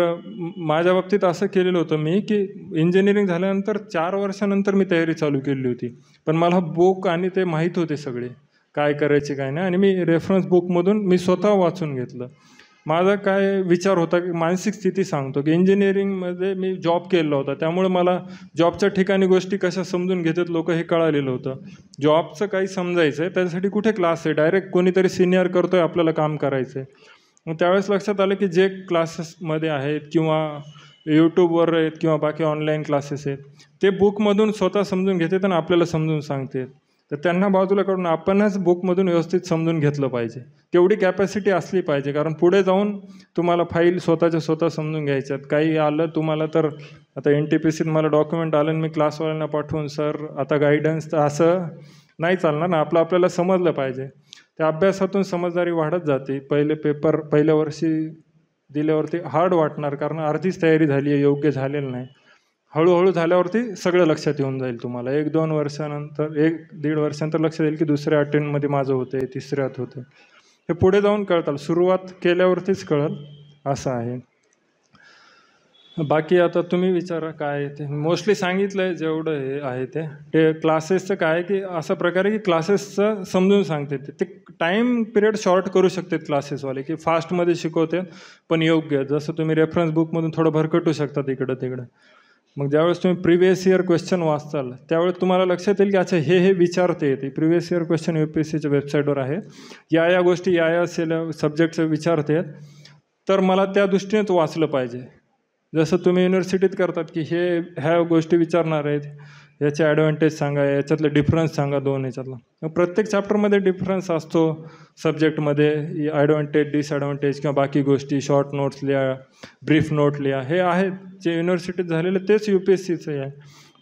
माझ्या बाबतीत असं केलेलं होतं मी, की इंजिनिअरिंग झाल्यानंतर 4 वर्षानंतर मी तयारी चालू केली होती. पण मला बुक आणि ते माहीत होते सगळे काय करायचे काय नाही, आणि मी रेफरन्स बुकमधून मी स्वतः वाचून घेतलं. माझा काय विचार होता की मानसिक स्थिती सांगतो की इंजिनिअरिंगमध्ये मी जॉब केला होता, त्यामुळे मला जॉबच्या ठिकाणी गोष्टी कशा समजून घेतात लोक हे कळालेलं होतं. जॉबचं काही समजायचं आहे त्याच्यासाठी कुठे क्लास आहे, डायरेक्ट कोणीतरी सिनियर करतोय आपल्याला काम करायचं आहे. मग त्यावेळेस लक्षात आलं की जे क्लासेसमध्ये आहेत किंवा यूट्यूबवर आहेत किंवा बाकी ऑनलाईन क्लासेस आहेत, ते बुकमधून स्वतः समजून घेतात आणि आपल्याला समजून सांगतात. तर त्यांना बाजूला काढून आपणच बुकमधून व्यवस्थित समजून घेतलं पाहिजे. तेवढी कॅपॅसिटी असली पाहिजे, कारण पुढे जाऊन तुम्हाला फाईल स्वतःच्या स्वतः समजून घ्यायच्यात. काही आलं तुम्हाला तर आता NTPCत मला डॉक्युमेंट आलं आणि मी क्लासवाल्यांना पाठवून सर आता गायडन्स, तर असं नाही चालणार ना. आपल्याला समजलं पाहिजे. त्या अभ्यासातून समजदारी वाढत जाते. पहिले पेपर पहिल्या वर्षी दिल्यावरती हार्ड वाटणार, कारण अर्धीच तयारी झाली आहे, योग्य झालेलं नाही. हळूहळू झाल्यावरती सगळं लक्षात येऊन जाईल तुम्हाला. 1-2 वर्षानंतर, 1-1.5 वर्षानंतर लक्षात येईल की दुसऱ्या अटेम्प्टमध्ये माझं होतंय, तिसऱ्यात होतं. हे पुढे जाऊन कळतं, सुरुवात केल्यावरतीच कळलं, असं आहे. बाकी आता तुम्ही विचारा काय आहे ते. मोस्टली सांगितलं आहे जेवढं हे आहे ते क्लासेसचं काय आहे की असा प्रकारे की क्लासेसचं समजून सांगते ते टाईम पिरियड शॉर्ट करू शकतात क्लासेसवाले, की फास्टमध्ये शिकवते पण योग्य. जसं तुम्ही रेफरन्स बुकमधून थोडं भरकटू शकता इकडं तिकडं. मग ज्यावेळेस तुम्ही प्रिव्हियस इयर क्वेश्चन वाचताल त्यावेळेस तुम्हाला लक्षात येईल की अच्छा हे विचारते येते. प्रिव्हियस इयर क्वेश्चन UPSCच्या वेबसाईटवर आहे, या गोष्टी या सब्जेक्टचं विचारते, तर मला त्या दृष्टीनेच वाचलं पाहिजे. जसं तुम्ही युनिव्हर्सिटीत करतात की ह्या गोष्टी विचारणार आहेत, याचे ॲडव्हान्टेज सांगा, याच्यातलं डिफरन्स सांगा दोन ह्याच्यातला. प्रत्येक चॅप्टरमध्ये डिफरन्स असतो सब्जेक्टमध्ये, ॲडव्हान्टेज डिसॲडव्हान्टेज किंवा बाकी गोष्टी, शॉर्ट नोट्स लिहा, ब्रीफ नोट लिहा, हे आहेत जे युनिव्हर्सिटीत झालेले तेच UPSCचं आहे.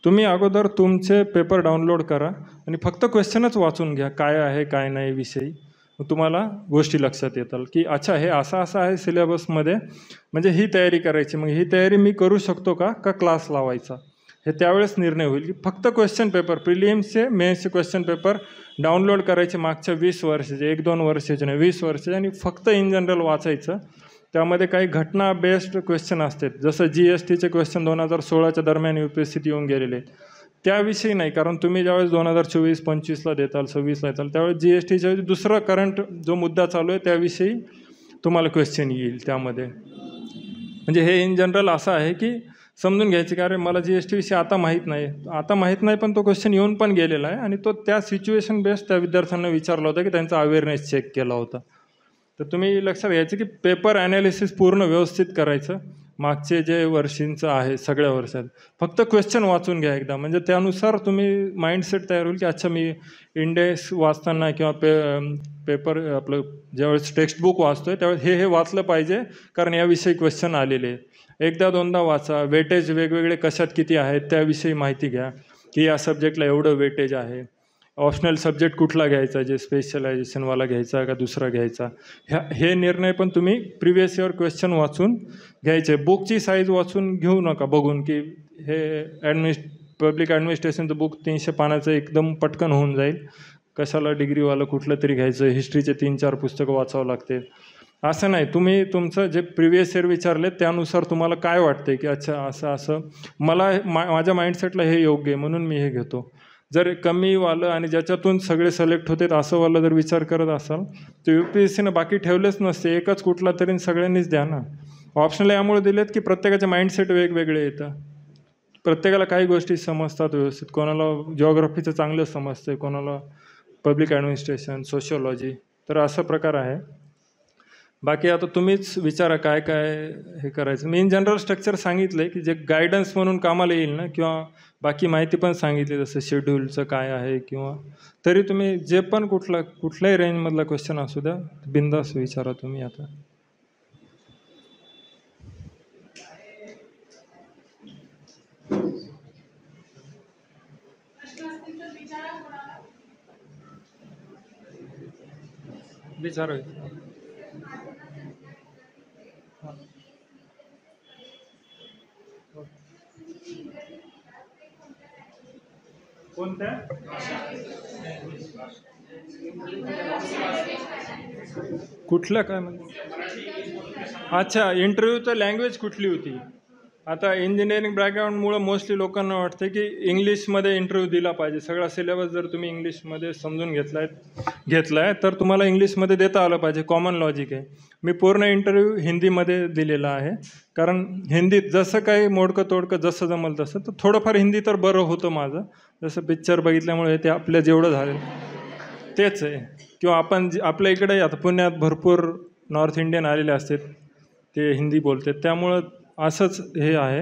तुम्ही अगोदर तुमचे पेपर डाउनलोड करा आणि फक्त क्वेश्चनच वाचून घ्या, काय आहे काय नाही विषयी. तुम्हाला गोष्टी लक्षात येतात की अच्छा हे असं आहे सिलेबसमध्ये, म्हणजे ही तयारी करायची. मग ही तयारी मी करू शकतो का क्लास लावायचा, हे त्यावेळेस निर्णय होईल. की फक्त क्वेश्चन पेपर, प्रिलिम्सचे मेन्सचे क्वेश्चन पेपर डाउनलोड करायचे मागच्या 20 वर्षाचे, 1-2 वर्षाचे नाही 20 वर्षाचे, आणि फक्त इन जनरल वाचायचं. त्यामध्ये काही घटना बेस्ड क्वेश्चन असतात, जसं GSTचे क्वेश्चन 2016च्या दरम्यान UPSCत येऊन गेलेले, त्याविषयी नाही. कारण तुम्ही ज्यावेळेस 2024-25ला देताल, 26ला येताल, त्यावेळेस GSTच्या दुसरा करंट जो मुद्दा चालू आहे त्याविषयी तुम्हाला क्वेश्चन येईल त्यामध्ये. म्हणजे हे इन जनरल असं आहे की समजून घ्यायचे की अरे मला GST विषयी आता माहीत नाही, पण तो क्वेश्चन येऊन पण गेलेला आहे आणि तो त्या सिच्युएशन बेस्ड त्या विद्यार्थ्यांना विचारला होता की त्यांचा अवेअरनेस चेक केला होता. तर तुम्ही लक्षात घ्यायचं की पेपर ॲनालिसिस पूर्ण व्यवस्थित करायचं. मागचे जे वर्षींचं आहे सगळ्या वर्षात फक्त क्वेश्चन वाचून घ्या एकदा, म्हणजे त्यानुसार तुम्ही माइंडसेट तयार होईल की अच्छा मी इंडेक्स वाचताना किंवा पेपर आपलं ज्यावेळेस टेक्स्टबुक वाचतोय त्यावेळेस हे वाचलं पाहिजे, कारण याविषयी क्वेश्चन आलेले आहेत. 1दा-2दा वाचा. वेटेज वेगवेगळे कशात किती आहेत त्याविषयी माहिती घ्या की या सब्जेक्टला एवढं वेटेज आहे. ऑप्शनल सब्जेक्ट कुठला घ्यायचा, जे स्पेशलायझेशनवाला घ्यायचा का दुसरा घ्यायचा, हे निर्णय पण तुम्ही प्रिव्हियस इयर क्वेश्चन वाचून घ्यायचे. बुकची साईज वाचून घेऊ नका बघून की हे पब्लिक ॲडमिनिस्ट्रेशनचं बुक 300 पानाचं एकदम पटकन होऊन जाईल, कशाला डिग्रीवालं कुठलं तरी घ्यायचं, हिस्ट्रीचे 3-4 पुस्तकं वाचावं लागते, असं नाही. तुम्ही तुमचं जे प्रिव्हियस इयर विचारले त्यानुसार तुम्हाला काय वाटते की अच्छा असं मला माझ्या माइंडसेटला हे योग्य आहे म्हणून मी हे घेतो. जर कमीवालं आणि ज्याच्यातून सगळे सिलेक्ट होते असंवालं जर विचार करत असाल तर UPSCनं बाकी ठेवलेच नसते, एकच कुठला तरी सगळ्यांनीच द्या ना. ऑप्शनल यामुळे दिलेत की प्रत्येकाचे माइंडसेट वेगवेगळे येतं, प्रत्येकाला काही गोष्टी समजतात व्यवस्थित. कोणाला जिओग्राफीचं चांगलं समजतं, कोणाला पब्लिक ॲडमिनिस्ट्रेशन, सोशिओलॉजी, तर असा प्रकार आहे. बाकी आता तुम्हीच विचारा काय हे करायचं. मी इन जनरल स्ट्रक्चर सांगितलं आहे की जे गायडन्स म्हणून कामाला येईल ना, किंवा बाकी माहिती पण सांगितली जसं शेड्यूलचं काय आहे, किंवा तरी तुम्ही जे पण कुठल्याही रेंजमधला क्वेश्चन असू द्या बिंदास विचारा तुम्ही. आता विचारा. कोणत्या कुठल्या काय म्हणजे अच्छा इंटरव्ह्यूचं लँग्वेज कुठली होती. आता इंजिनिअरिंग बॅकग्राऊंडमुळं मोस्टली लोकांना वाटतं की इंग्लिशमध्ये इंटरव्ह्यू दिला पाहिजे. सगळा सिलेबस जर तुम्ही इंग्लिशमध्ये समजून घेतला आहे तर तुम्हाला इंग्लिशमध्ये देता आलं पाहिजे, कॉमन लॉजिक आहे. मी पूर्ण इंटरव्ह्यू हिंदीमध्ये दिलेला आहे, कारण हिंदीत जसं काही मोडकं तोडकं जसं जमलं तसं, तर थोडंफार हिंदी तर बरं होतं माझं. जसं पिक्चर बघितल्यामुळे ते आपल्या जेवढं झालं तेच आहे. किंवा आपण आपल्या इकडे आता पुण्यात भरपूर नॉर्थ इंडियन आलेले असतात, ते हिंदी बोलतात, त्यामुळं असंच हे आहे.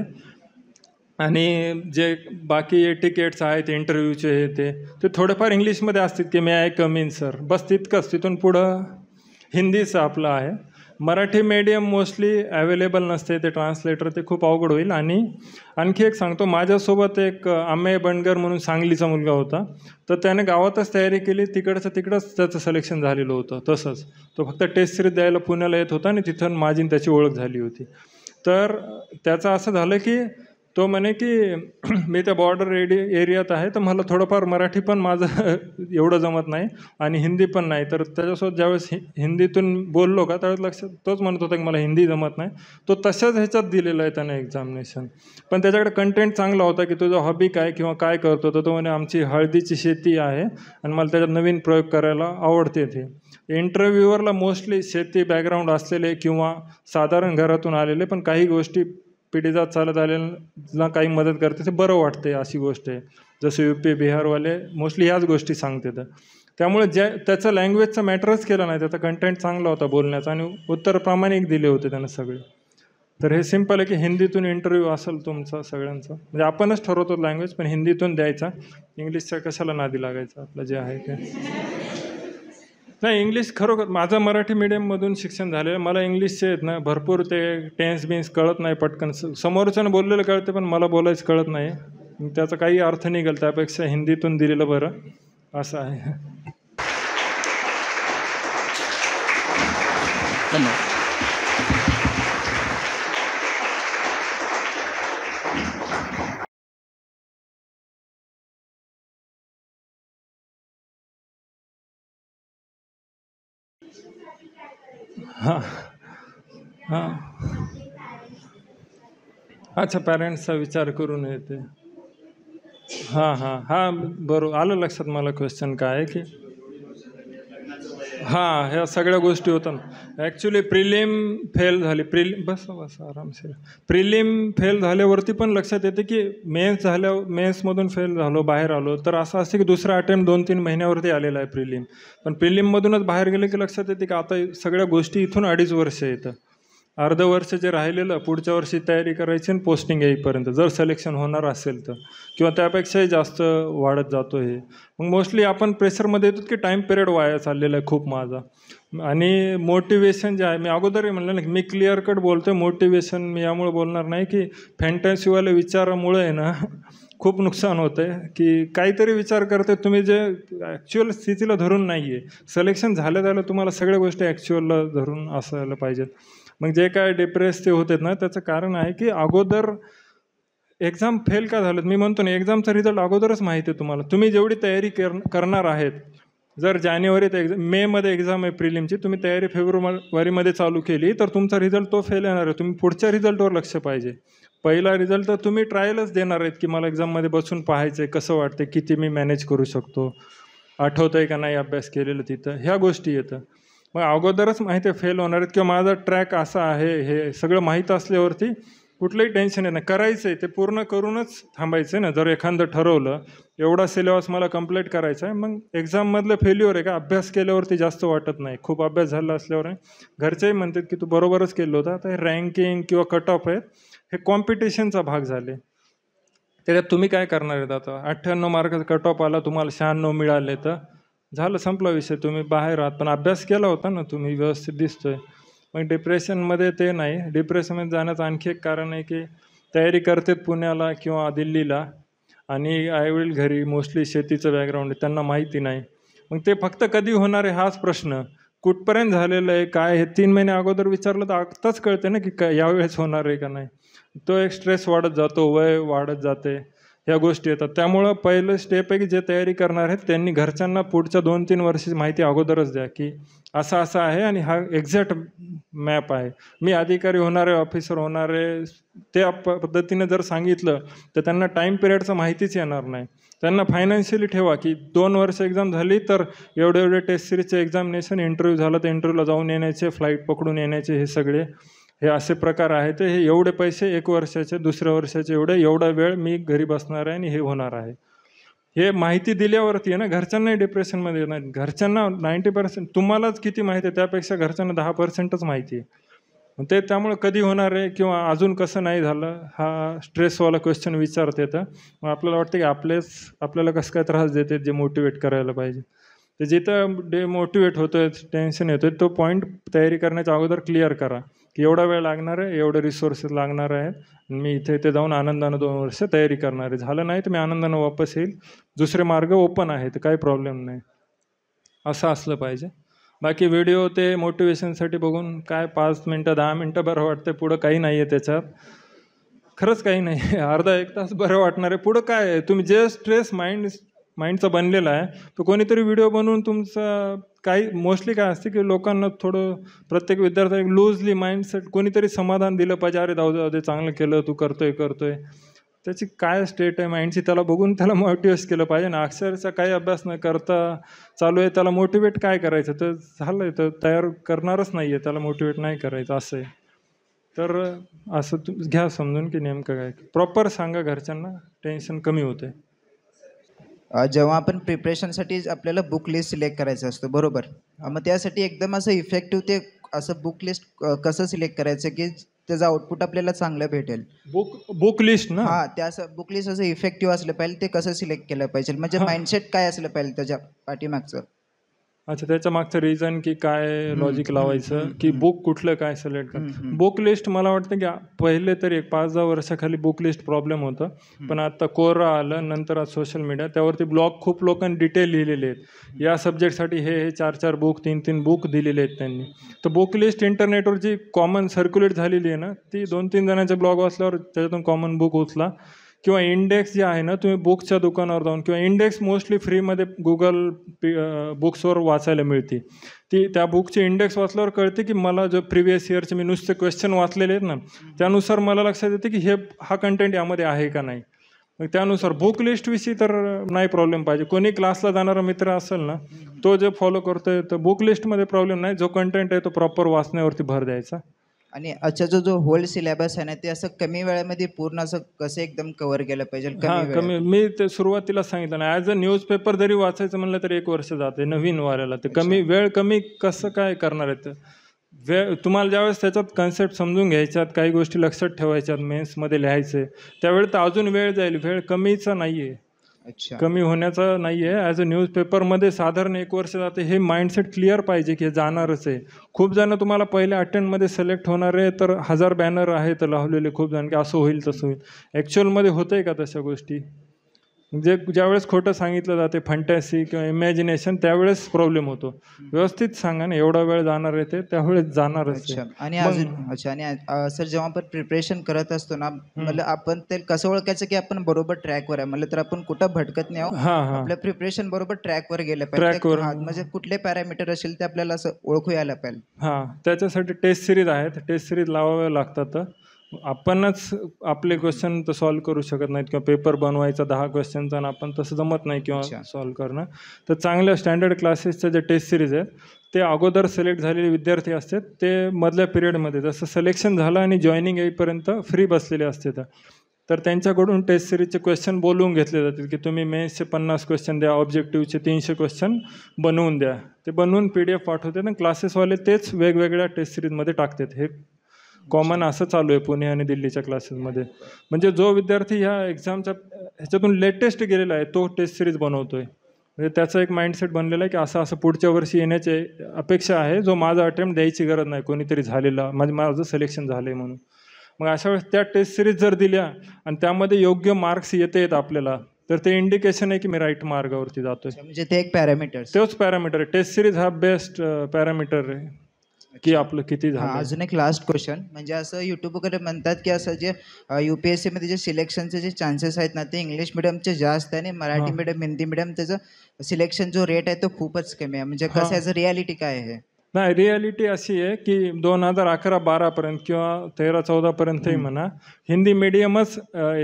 आणि जे बाकी एटिकेट्स आहेत इंटरव्ह्यूचे ते थोडेफार इंग्लिशमध्ये असतात की मे आय कम इन सर, बस तितकंच. तिथून पुढं हिंदीचं आपलं आहे. मराठी मीडियम मोस्टली अवेलेबल नसते, ते ट्रान्सलेटर ते खूप अवघड होईल. आणि आणखी एक सांगतो, माझ्यासोबत एक अमेय बंडगर म्हणून सांगलीचा मुलगा होता, तर त्याने गावातच तयारी केली, तिकडंच त्याचं सिलेक्शन झालेलं होतं. तसंच तो फक्त टेस्ट सिरीज द्यायला पुण्याला येत होता आणि तिथून माझी त्याची ओळख झाली होती. तर त्याचं असं झालं की तो म्हणे की मी त्या बॉर्डर एरियात आहे, तर मला थोडंफार मराठी पण माझं एवढं जमत नाही आणि हिंदी पण नाही. तर त्याच्यासोबत ज्यावेळेस हिंदीतून बोललो का त्यावेळेस लक्षात तोच म्हणत होता की मला हिंदी जमत नाही. तो तशाच ह्याच्यात दिलेलं आहे त्याने एक्झामिनेशन, पण त्याच्याकडे कंटेंट चांगला होता की तुझा हॉबी काय किंवा काय करतो. तर तो म्हणे आमची हळदीची शेती आहे आणि मला त्याच्यात नवीन प्रयोग करायला आवडते. ते इंटरव्ह्यूवरला मोस्टली शेती बॅकग्राऊंड असलेले किंवा साधारण घरातून आलेले, पण काही गोष्टी पिढीजात चालत आलेला काही मदत करते, ते बरं वाटते. अशी गोष्ट आहे. जसं UP बिहारवाले मोस्टली ह्याच गोष्टी सांगते. तर त्यामुळे त्याचं लँग्वेजचं मॅटरच केलं नाही, त्याचा कंटेंट चांगला होता बोलण्याचा आणि उत्तर प्रामाणिक दिले होते त्यानं सगळे. तर हे सिम्पल आहे की हिंदीतून इंटरव्ह्यू असेल तुमचा सगळ्यांचा, म्हणजे आपणच ठरवतो लँग्वेज, पण हिंदीतून द्यायचा. इंग्लिशच्या कशाला नादी लागायचं, आपलं जे आहे ते. नाही, इंग्लिश खरोखर माझं मराठी मीडियममधून शिक्षण झालेलं, मला इंग्लिशचे आहेत ना भरपूर ते टेन्स बिन्स कळत नाही पटकन. समोरच्यानं बोललेलं कळते, पण मला बोलायचं कळत नाही. त्याचा काही अर्थ निघेल, त्यापेक्षा हिंदीतून दिलेलं बरं, असं आहे. धन्यवाद. हां हां अच्छा, पॅरेंट्सचा विचार करून येते. हां हां हां बरोबर, आलं लक्षात मला क्वेश्चन काय आहे की हां, ह्या सगळ्या गोष्टी होतात. ॲक्च्युली प्रिलिम फेल झाली, बस आरामशीर. प्रिलिम फेल झाल्यावरती पण लक्षात येते की मेन्समधून फेल झालो, बाहेर आलो, तर असं असते की दुसरा अटेम्प्ट 2-3 महिन्यावरती आलेला आहे प्रिलिम. पण प्रिलिममधूनच बाहेर गेले की लक्षात येते की आता सगळ्या गोष्टी इथून 2.5 वर्ष येतं. अर्ध वर्ष जे राहिलेलं पुढच्या वर्षी तयारी करायची आणि पोस्टिंग येईपर्यंत, जर सिलेक्शन होणार असेल तर, किंवा त्यापेक्षाही जास्त वाढत जातो हे. मग मोस्टली आपण प्रेशरमध्ये येतो की टाईम पिरियड वाया चाललेला आहे खूप माझा. आणि मोटिवेशन जे आहे, मी अगोदरही म्हणलं ना की मी क्लिअर कट बोलतो. मोटिवेशन मी यामुळे बोलणार नाही की फॅन्टॅसीवाल्या विचारामुळे आहे ना खूप नुकसान होतं आहे, की काहीतरी विचार करते तुम्ही जे ॲक्च्युअल स्थितीला धरून नाही आहे. सिलेक्शन झालं तुम्हाला सगळ्या गोष्टी ॲक्च्युअलला धरून असायला पाहिजेत. मग जे काय डिप्रेस ते होते ना, त्याचं कारण आहे की अगोदर एक्झाम फेल का झालं. मी म्हणतो ना, एक्झामचा रिझल्ट अगोदरच माहिती आहे तुम्हाला. तुम्ही जेवढी तयारी करणार आहेत, जर जानेवारीत मेमध्ये एक्झाम आहे प्रिलिमची, तुम्ही तयारी फेब्रुवारीमध्ये चालू केली तर तुमचा रिझल्ट तो फेल येणार आहे. तुम्ही पुढच्या रिझल्टवर लक्ष पाहिजे. पहिला रिझल्ट तर तुम्ही ट्रायलच देणार आहेत की मला एक्झाममध्ये बसून पाहायचं आहे, कसं वाटतं, किती मी मॅनेज करू शकतो, आठवतं आहे का नाही अभ्यास केलेलं तिथं, ह्या गोष्टी येतं. मग अगोदरच माहिती आहे फेल होणार आहेत किंवा माझा ट्रॅक असा आहे, हे सगळं माहीत असल्यावरती कुठलंही टेन्शन आहे ना, करायचं आहे ते पूर्ण करूनच थांबायचं आहे ना. जर एखादं ठरवलं एवढा सिलेबस मला कंप्लीट करायचा आहे, मग एक्झाममधलं फेल्युअर आहे का, अभ्यास केल्यावरती जास्त वाटत नाही. खूप अभ्यास झाला असल्यावर घरचेही म्हणतात की तू बरोबरच केलं होतं. आता हे रँकिंग किंवा कट ऑफ आहेत, हे कॉम्पिटिशनचा भाग झाले. त्याच्यात तुम्ही काय करणार आहेत आता. 98 मार्काचा कट ऑफ आला, तुम्हाला 96 मिळाले, तर झालं, संपला विषय, तुम्ही बाहेर आहात. पण अभ्यास केला होता ना तुम्ही, व्यवस्थित दिसतोय. मग डिप्रेशनमध्ये ते नाही. डिप्रेशनमध्ये जाण्याचं आणखी एक कारण आहे की तयारी करतात पुण्याला किंवा दिल्लीला, आणि आईवडील घरी, मोस्टली शेतीचं बॅकग्राऊंड आहे, त्यांना माहिती नाही. मग ते फक्त कधी होणार आहे हाच प्रश्न, कुठपर्यंत झालेलं आहे काय, हे 3 महिने अगोदर विचारलं तर आत्ताच कळते ना की काय यावेळेस होणार आहे का नाही. तो एक स्ट्रेस वाढत जातो, वय वाढत जाते, ह्या गोष्टी येतात. त्यामुळं पहिलं स्टेप आहे की जे तयारी करणार आहेत त्यांनी घरच्यांना पुढच्या 2-3 वर्षाची माहिती अगोदरच द्या की असं असं आहे आणि हा एक्झॅक्ट मॅप आहे. मी अधिकारी होणार आहे, ऑफिसर होणार आहे, त्या पद्धतीने जर सांगितलं तर त्यांना टाईम पिरियडचं माहितीच येणार नाही. त्यांना फायनान्शियली ठेवा की 2 वर्ष एक्झाम झाली तर एवढे टेस्ट सिरीजचे एक्झामिनेशन, इंटरव्ह्यू झाला तर इंटरव्ह्यूला जाऊन येण्याचे, फ्लाईट पकडून येण्याचे, हे सगळे हे असे प्रकार आहेत. हे एवढे पैसे 1 वर्षाचे, दुसऱ्या वर्षाचे एवढा वेळ मी घरी बसणार आहे आणि हे होणार आहे. हे माहिती दिल्यावरती आहे ना, घरच्यांनाही डिप्रेशनमध्ये नाही. घरच्यांना 90% तुम्हालाच किती माहिती आहे त्यापेक्षा घरच्यांना 10%च माहिती आहे. ते त्यामुळे कधी होणार आहे किंवा अजून कसं नाही झालं, हा स्ट्रेसवाला क्वेश्चन विचारते. तर मग आपल्याला वाटतं की आपल्याला कसं काय त्रास देते, जे मोटिवेट करायला पाहिजे. तर जिथं डिमोटिवेट होतोय, टेन्शन येतोय, तो पॉईंट तयारी करण्याच्या अगोदर क्लिअर करा की एवढा वेळ लागणार आहे, एवढे रिसोर्सेस लागणार आहेत, मी इथे इथे जाऊन आनंदानं 2 वर्ष तयारी करणार आहे. झालं नाही तर मी आनंदानं वापस येईल, दुसरे मार्ग ओपन आहेत, काही प्रॉब्लेम नाही. असं असलं पाहिजे. बाकी व्हिडिओ ते मोटिवेशनसाठी बघून काय 5 मिनटं 10 मिनटं बरं वाटतं, पुढं काही नाही आहे त्याच्यात. खरंच काही नाही. अर्धा 1 तास बरं वाटणार आहे, पुढं काय आहे? तुम्ही जे स्ट्रेस माइंडचा बनलेला आहे, तो कोणीतरी व्हिडिओ बनवून तुमचा काही मोस्टली काय असते की लोकांना थोडं प्रत्येक विद्यार्थ्याला लूजली माइंडसेट कोणीतरी समाधान दिलं पाहिजे, अरे जाऊ दे जाऊ दे, चांगलं केलं, तू करतोय. त्याची काय स्टेट आहे माइंडची, त्याला बघून त्याला मोटिवेट केलं पाहिजे ना. अक्षरशः काही अभ्यास न करता चालू आहे, त्याला मोटिवेट काय करायचं? तर झालंय, तर तयार करणारच नाही आहे, त्याला मोटिवेट नाही करायचं असं आहे. तर असं घ्या समजून की नेमकं काय, प्रॉपर सांगा घरच्यांना, टेन्शन कमी होते. जेव्हा आपण प्रिपरेशनसाठी आपल्याला बुक लिस्ट सिलेक्ट करायचं असतं, बरोबर? मग त्यासाठी एकदम असं इफेक्टिव्ह ते असं बुक लिस्ट कसं सिलेक्ट करायचं की त्याचं आउटपुट आपल्याला चांगलं भेटेल? बुक लिस्ट ना? हां, त्या असं बुक लिस्ट असं इफेक्टिव्ह असलं पाहिजे, ते कसं सिलेक्ट केलं पाहिजे? म्हणजे माइंडसेट काय असलं पाहिजे त्याच्या पाठीमागचं? अच्छा, त्याच्या मागचं रिझन की काय लॉजिक लावायचं की बुक कुठलं काय सिलेक्ट कर. बुक लिस्ट मला वाटतं की पहिले तरी एक 5-10 वर्षाखाली बुक लिस्ट प्रॉब्लेम होतं, पण आता कोरा आलं, नंतर आज सोशल मीडिया, त्यावरती ब्लॉग खूप लोकांनी डिटेल लिहिलेले आहेत. या सब्जेक्टसाठी हे 4-4 बुक 3-3 बुक दिलेले आहेत त्यांनी. तर बुक लिस्ट इंटरनेटवर जी कॉमन सर्क्युलेट झालेली आहे ना, ती 2-3 जणांचे ब्लॉग वाचल्यावर त्याच्यातून कॉमन बुक उचला. किंवा इंडेक्स जे आहे ना, तुम्ही बुकच्या दुकानावर जाऊन, किंवा इंडेक्स मोस्टली फ्रीमध्ये गुगल बुक्सवर वाचायला मिळते. ती त्या बुकची इंडेक्स वाचल्यावर कळते की मला जो प्रिव्हियस इयरचे मी नुसते क्वेश्चन वाचलेले आहेत ना, त्यानुसार मला लक्षात येते की हा कंटेंट यामध्ये आहे का नाही. मग त्यानुसार बुक लिस्टविषयी तर नाही प्रॉब्लेम पाहिजे. कोणी क्लासला जाणारा मित्र असेल ना, तो जे फॉलो करतोय, तर बुक लिस्टमध्ये प्रॉब्लेम नाही. जो कंटेंट आहे तो प्रॉपर वाचण्यावरती भर द्यायचा. आणि अच्छा, जो होल सिलेबस आहे ना, ते असं कमी वेळेमध्ये पूर्ण असं कसं एकदम कव्हर केलं पाहिजे कमी. मी ते सुरुवातीला सांगितलं ना, ॲज अ न्यूजपेपर जरी वाचायचं म्हणलं तर 1 वर्ष जाते नवीन वाल्याला. ते वेळ कमी कसं काय करणार आहे? वेळ तुम्हाला ज्यावेळेस त्याच्यात कन्सेप्ट समजून घ्यायच्यात, काही गोष्टी लक्षात ठेवायच्यात, मेन्समध्ये लिहायचे, त्यावेळी तर अजून वेळ जाईल. वेळ कमीचा नाही आहे, अच्छा, कमी होण्याचा नाही आहे. ॲज अ न्यूजपेपरमध्ये साधारण 1 वर्ष जाते. हे माइंडसेट क्लिअर पाहिजे की हे जाणारच आहे. खूप जण तुम्हाला पहिल्या अटेम्प्टमध्ये सिलेक्ट होणार आहे, तर 1000 बॅनर आहेत लावलेले खूप जण की असं होईल तसं होईल. ॲक्च्युअलमध्ये होतंय का तशा गोष्टी? म्हणजे ज्यावेळेस खोटं सांगितलं जाते, फंटॅसी किंवा इमॅजिनेशन, त्यावेळेस प्रॉब्लेम होतो. व्यवस्थित सांगा ना, एवढा वेळ जाणार आहे ते त्यावेळेस जाणारच अच्छा. आहे. आणि अजून सर, जेव्हा आपण प्रिपरेशन करत असतो ना, मतलब आपण ते कसं ओळखायचं की आपण बरोबर ट्रॅकवर आहे? म्हणलं तर आपण कुठं भटकत नाही आहोत, हां. आपलं प्रिपरेशन बरोबर ट्रॅकवर गेलं पाहिजे. ट्रॅकवर. म्हणजे कुठले पॅरामीटर असेल ते आपल्याला असं ओळखू यायला पाहिजे. त्याच्यासाठी टेस्ट सिरीज आहेत. टेस्ट सिरीज लावाव्या लागतात. आपणच आपले क्वेश्चन तर सॉल्व्ह करू शकत नाहीत, किंवा पेपर बनवायचा 10 क्वेश्चनचा आणि आपण तसं जमत नाही किंवा अच्छा. सॉल्व्ह करणं. तर चांगल्या स्टँडर्ड क्लासेसचे जे टेस्ट सिरीज आहेत, ते अगोदर सिलेक्ट झालेले विद्यार्थी असतात, ते मधल्या पिरियडमध्ये जसं सिलेक्शन झालं आणि जॉईनिंग येईपर्यंत फ्री बसलेले असतात. तर त्यांच्याकडून टेस्ट सिरीजचे क्वेश्चन बोलवून घेतले जातील की तुम्ही मेन्सचे 50 क्वेश्चन द्या, ऑब्जेक्टिव्हचे 300 क्वेश्चन बनवून द्या. ते बनवून PDF पाठवतात आणि क्लासेसवाले तेच वेगवेगळ्या टेस्ट सिरीजमध्ये टाकतात. हे कॉमन असं चालू आहे पुणे आणि दिल्लीच्या क्लासेसमध्ये. म्हणजे जो विद्यार्थी ह्या एक्झामच्या ह्याच्यातून लेटेस्ट गेलेला आहे, तो टेस्ट सिरीज बनवतोय. म्हणजे त्याचा एक माइंडसेट बनलेला आहे की असं असं पुढच्या वर्षी येण्याची अपेक्षा आहे, जो माझा अटेम्प्ट द्यायची गरज नाही, कोणीतरी झालेला, माझं सिलेक्शन झालं आहे म्हणून. मग अशा वेळेस त्या टेस्ट सिरीज जर दिल्या आणि त्यामध्ये योग्य मार्क्स येत आपल्याला, तर ते इंडिकेशन आहे की मी राईट मार्गावरती जातोय. म्हणजे ते एक पॅरामीटर. तोच पॅरामीटर आहे. टेस्ट सिरीज हा बेस्ट पॅरामीटर आहे की आपलं किती झालं. अजून एक लास्ट क्वेश्चन, म्हणजे असं यूट्यूब वगैरे म्हणतात की असं जे UPSC मध्ये जे सिलेक्शनचे जे चान्सेस आहेत ना, ते इंग्लिश मिडियमचे जास्त आहे आणि मराठी मिडियम, हिंदी मिडियम, त्याचं सिलेक्शन जो रेट आहे तो खूपच कमी आहे. म्हणजे कसं याचं रियालिटी काय आहे? नाही, रियालिटी अशी आहे की 2011-12 पर्यंत किंवा 13-14 पर्यंतही म्हणा, हिंदी मीडियमच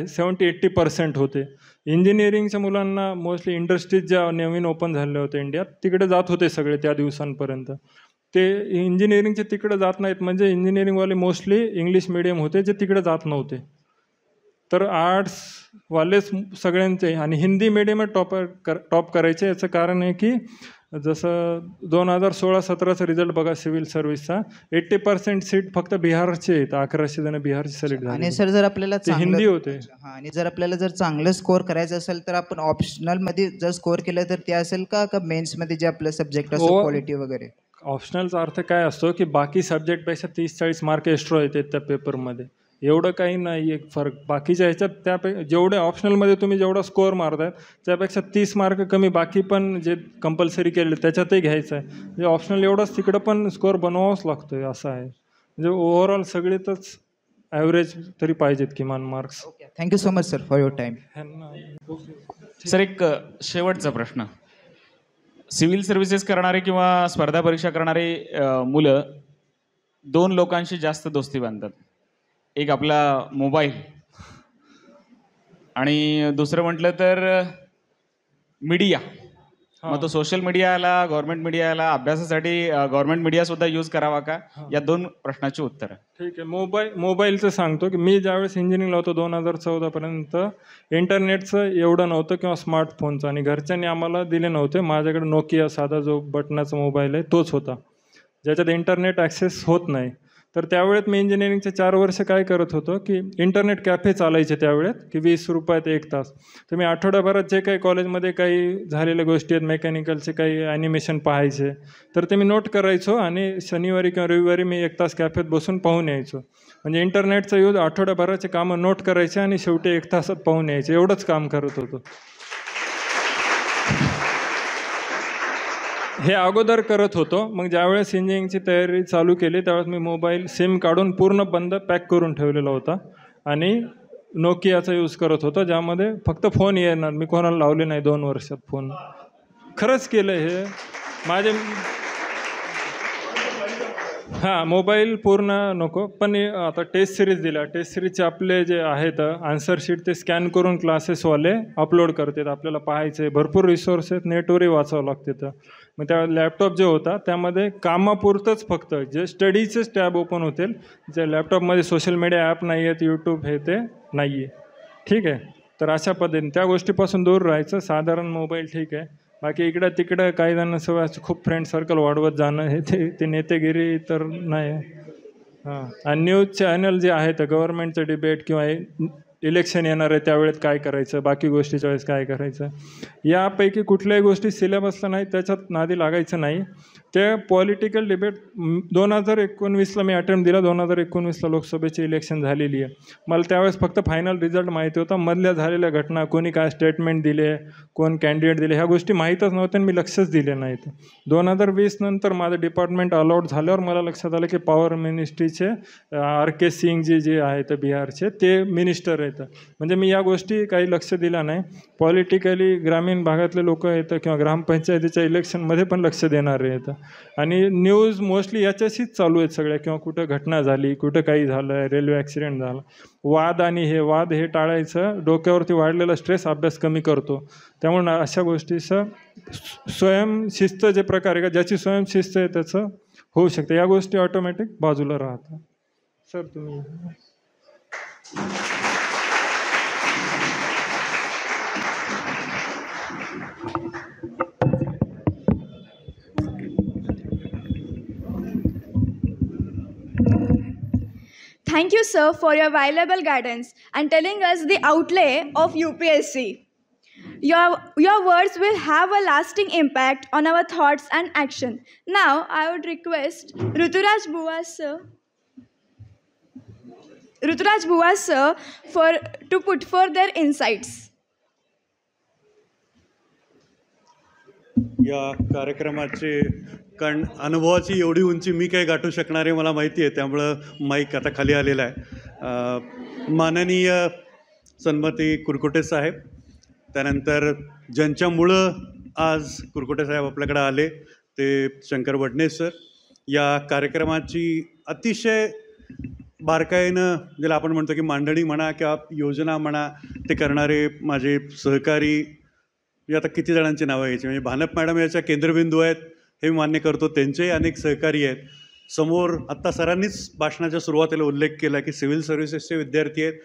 70-80% होते. इंजिनिअरिंगच्या मुलांना मोस्टली इंडस्ट्रीज ज्या नवीन ओपन झालेल्या होत्या इंडियात, तिकडे जात होते सगळे त्या दिवसांपर्यंत. ते इंजिनिअरिंगचे तिकडे जात नाहीत, म्हणजे इंजिनिअरिंगवाले मोस्टली इंग्लिश मिडियम होते जे तिकडे जात नव्हते. तर आर्ट्सवालेच सगळ्यांचे, आणि हिंदी मिडियम टॉप करायचे. याचं कारण आहे की जसं 2016-17चा रिझल्ट बघा सिव्हिल सर्व्हिसचा, 80% सीट फक्त बिहारचे आहेत. 1100 जण बिहारचे सिलेक्ट झाले. आणि सर जर आपल्याला ते हिंदी होते. हां, आणि जर आपल्याला जर चांगलं स्कोअर करायचं असेल तर आपण ऑप्शनलमध्ये जर स्कोअर केलं तर ते असेल का मेन्समध्ये जे आपलं सब्जेक्ट असतो क्वालिटी वगैरे? ऑप्शनलचा अर्थ काय असतो की बाकी सब्जेक्टपेक्षा 30-40 मार्क एक्स्ट्रा येतात त्या पेपरमध्ये. एवढं काही नाही आहे फरक. बाकीच्या ह्याच्यात जेवढे ऑप्शनलमध्ये तुम्ही जेवढा स्कोअर मारताय त्यापेक्षा 30 मार्क कमी बाकी पण जे कंपल्सरी केले त्याच्यातही घ्यायचं आहे. म्हणजे ऑप्शनल एवढंच तिकडं पण स्कोअर बनवावाच लागतो असं आहे. म्हणजे ओव्हरऑल सगळीतच ॲव्हरेज तरी पाहिजेत किमान marks. Thank you so much sir for your time. Sir एक शेवटचा प्रश्न. सिव्हिल सर्व्हिसेस करणारे किंवा स्पर्धा परीक्षा करणारे मुलं 2 लोकांशी जास्त दोस्ती बांधतात. एक आपला मोबाईल आणि दुसरं म्हटलं तर मीडिया. मग तो सोशल मीडिया आला, गव्हर्नमेंट मीडिया आला, अभ्यासासाठी गव्हर्नमेंट मीडिया सुद्धा यूज करावा का? या 2 प्रश्नाची उत्तरं. ठीक आहे. मोबाईलचं सांगतो की मी ज्यावेळेस इंजिनिअरिंगला होतो 2014पर्यंत इंटरनेटचं एवढं नव्हतं किंवा स्मार्टफोनचं, आणि घरच्यांनी आम्हाला दिले नव्हते. माझ्याकडे नोकिया साधा जो बटनाचा मोबाईल आहे तोच होता, ज्याच्यात इंटरनेट ॲक्सेस होत नाही. तर त्यावेळेत मी इंजिनिअरिंगचे 4 वर्ष काय करत होतो की इंटरनेट कॅफे चालायचे त्यावेळेत की 20 रुपयात 1 तास. तर मी आठवड्याभरात जे काही कॉलेजमध्ये काही झालेल्या गोष्टी आहेत, मेकॅनिकलचे काही ॲनिमेशन पाहायचे, तर ते मी नोट करायचो आणि शनिवारी किंवा रविवारी मी 1 तास कॅफेत बसून पाहून यायचो. म्हणजे इंटरनेटचा यूज आठवड्याभराचे कामं नोट करायचे आणि शेवटी 1 तासात पाहून यायचे. एवढंच काम करत होतो. हे अगोदर करत होतो. मग ज्यावेळेस इंजिनिअरिंगची तयारी चालू केली त्यावेळेस मी मोबाईल सिम काढून पूर्ण बंद पॅक करून ठेवलेला होता आणि नोकियाचा यूज करत होतो, ज्यामध्ये फक्त फोन येणार. मी कोणाला लावले नाही 2 वर्षात फोन. खरंच केलं हे माझे. मोबाईल पूर्ण नको, पण आता टेस्ट सिरीज दिल्या. टेस्ट सिरीजचे आपले जे आहेत आन्सर शीट ते स्कॅन करून क्लासेसवाले अपलोड करतात. आपल्याला पाहायचे भरपूर रिसोर्स आहेत, नेटवरही वाचावं लागते. तर मग त्या लॅपटॉप जे होता त्यामध्ये कामापुरतंच फक्त जे स्टडीचेच टॅब ओपन होतील. जे लॅपटॉपमध्ये सोशल मीडिया ॲप नाही आहेत, यूट्यूब हे ते नाही आहे. ठीक आहे. तर अशा पद्धतीने त्या गोष्टीपासून दूर राहायचं. साधारण मोबाईल ठीक आहे. बाकी इकडं तिकडं काही जणांना सवय असं खूप फ्रेंड सर्कल वाढवत जाणं हे ते नेतेगिरी तर नाही. आणि न्यूज चॅनल जे आहेत गव्हर्नमेंटचं डिबेट किंवा इलेक्शन येणार आहे त्यावेळेत काय करायचं, बाकी गोष्टीच्या वेळेस काय करायचं, यापैकी कुठल्याही गोष्टी सिलेबसला नाही त्याच्यात नादी लागायचं नाही. ते पॉलिटिकल डिबेट 2019ला मी अटेम्प्ट दिला. 2019ला लोकसभेची इलेक्शन झालेली आहे. मला त्यावेळेस फक्त फायनल रिझल्ट माहिती होता. मधल्या झालेल्या घटना, कोणी काय स्टेटमेंट दिले, कोण कॅन्डिडेट दिले, ह्या गोष्टी माहीतच नव्हत्या आणि मी लक्षच दिले नाहीत. 2020 नंतर माझं डिपार्टमेंट अलॉट झाल्यावर मला लक्षात आलं की पॉवर मिनिस्ट्रीचे RK सिंगजी जे आहेत बिहारचे ते मिनिस्टर आहेत. म्हणजे मी या गोष्टी काही लक्ष दिलं नाही. पॉलिटिकली ग्रामीण भागातले लोक येतं किंवा ग्रामपंचायतीच्या इलेक्शनमध्ये पण लक्ष देणारे येतं. आणि न्यूज मोस्टली याच्याशीच चालू आहेत सगळ्या, किंवा कुठं घटना झाली, कुठं काही झालं आहे, रेल्वे ॲक्सिडेंट झाला. वाद हे टाळायचं. डोक्यावरती वाढलेला स्ट्रेस अभ्यास कमी करतो. त्यामुळे अशा गोष्टीचं स्वयंशिस्त जे प्रकार आहे का, ज्याची स्वयंशिस्त आहे त्याचं होऊ शकतं. या गोष्टी ऑटोमॅटिक बाजूला राहतात. सर तुम्ही. Thank you, sir, for your valuable guidance and telling us the outlay of UPSC. Your words will have a lasting impact on our thoughts and action. Now, I would request Ruturaj Bua sir to put forth their insights. या कार्यक्रमाचे कारण अनुभवाची एवढी उंची मी काही गाठू शकणार आहे मला माहिती आहे. त्यामुळं माईक आता खाली आलेला आहे. माननीय सन्मती कुरकुटे साहेब, त्यानंतर ज्यांच्यामुळं आज कुरकुटे साहेब आपल्याकडे आले ते शंकर वडणे सर. या कार्यक्रमाची अतिशय बारकाईनं ज्याला आपण म्हणतो की मांडणी म्हणा किंवा योजना म्हणा ते करणारे माझे सहकारी. आता किती जणांची नावं घ्यायची, म्हणजे भानप मॅडम याच्या केंद्रबिंदू आहेत हे मी मान्य करतो. त्यांचेही अनेक सहकारी आहेत. समोर आत्ता सरांनीच भाषणाच्या सुरुवातीला उल्लेख केला की सिव्हिल सर्व्हिसेसचे विद्यार्थी आहेत,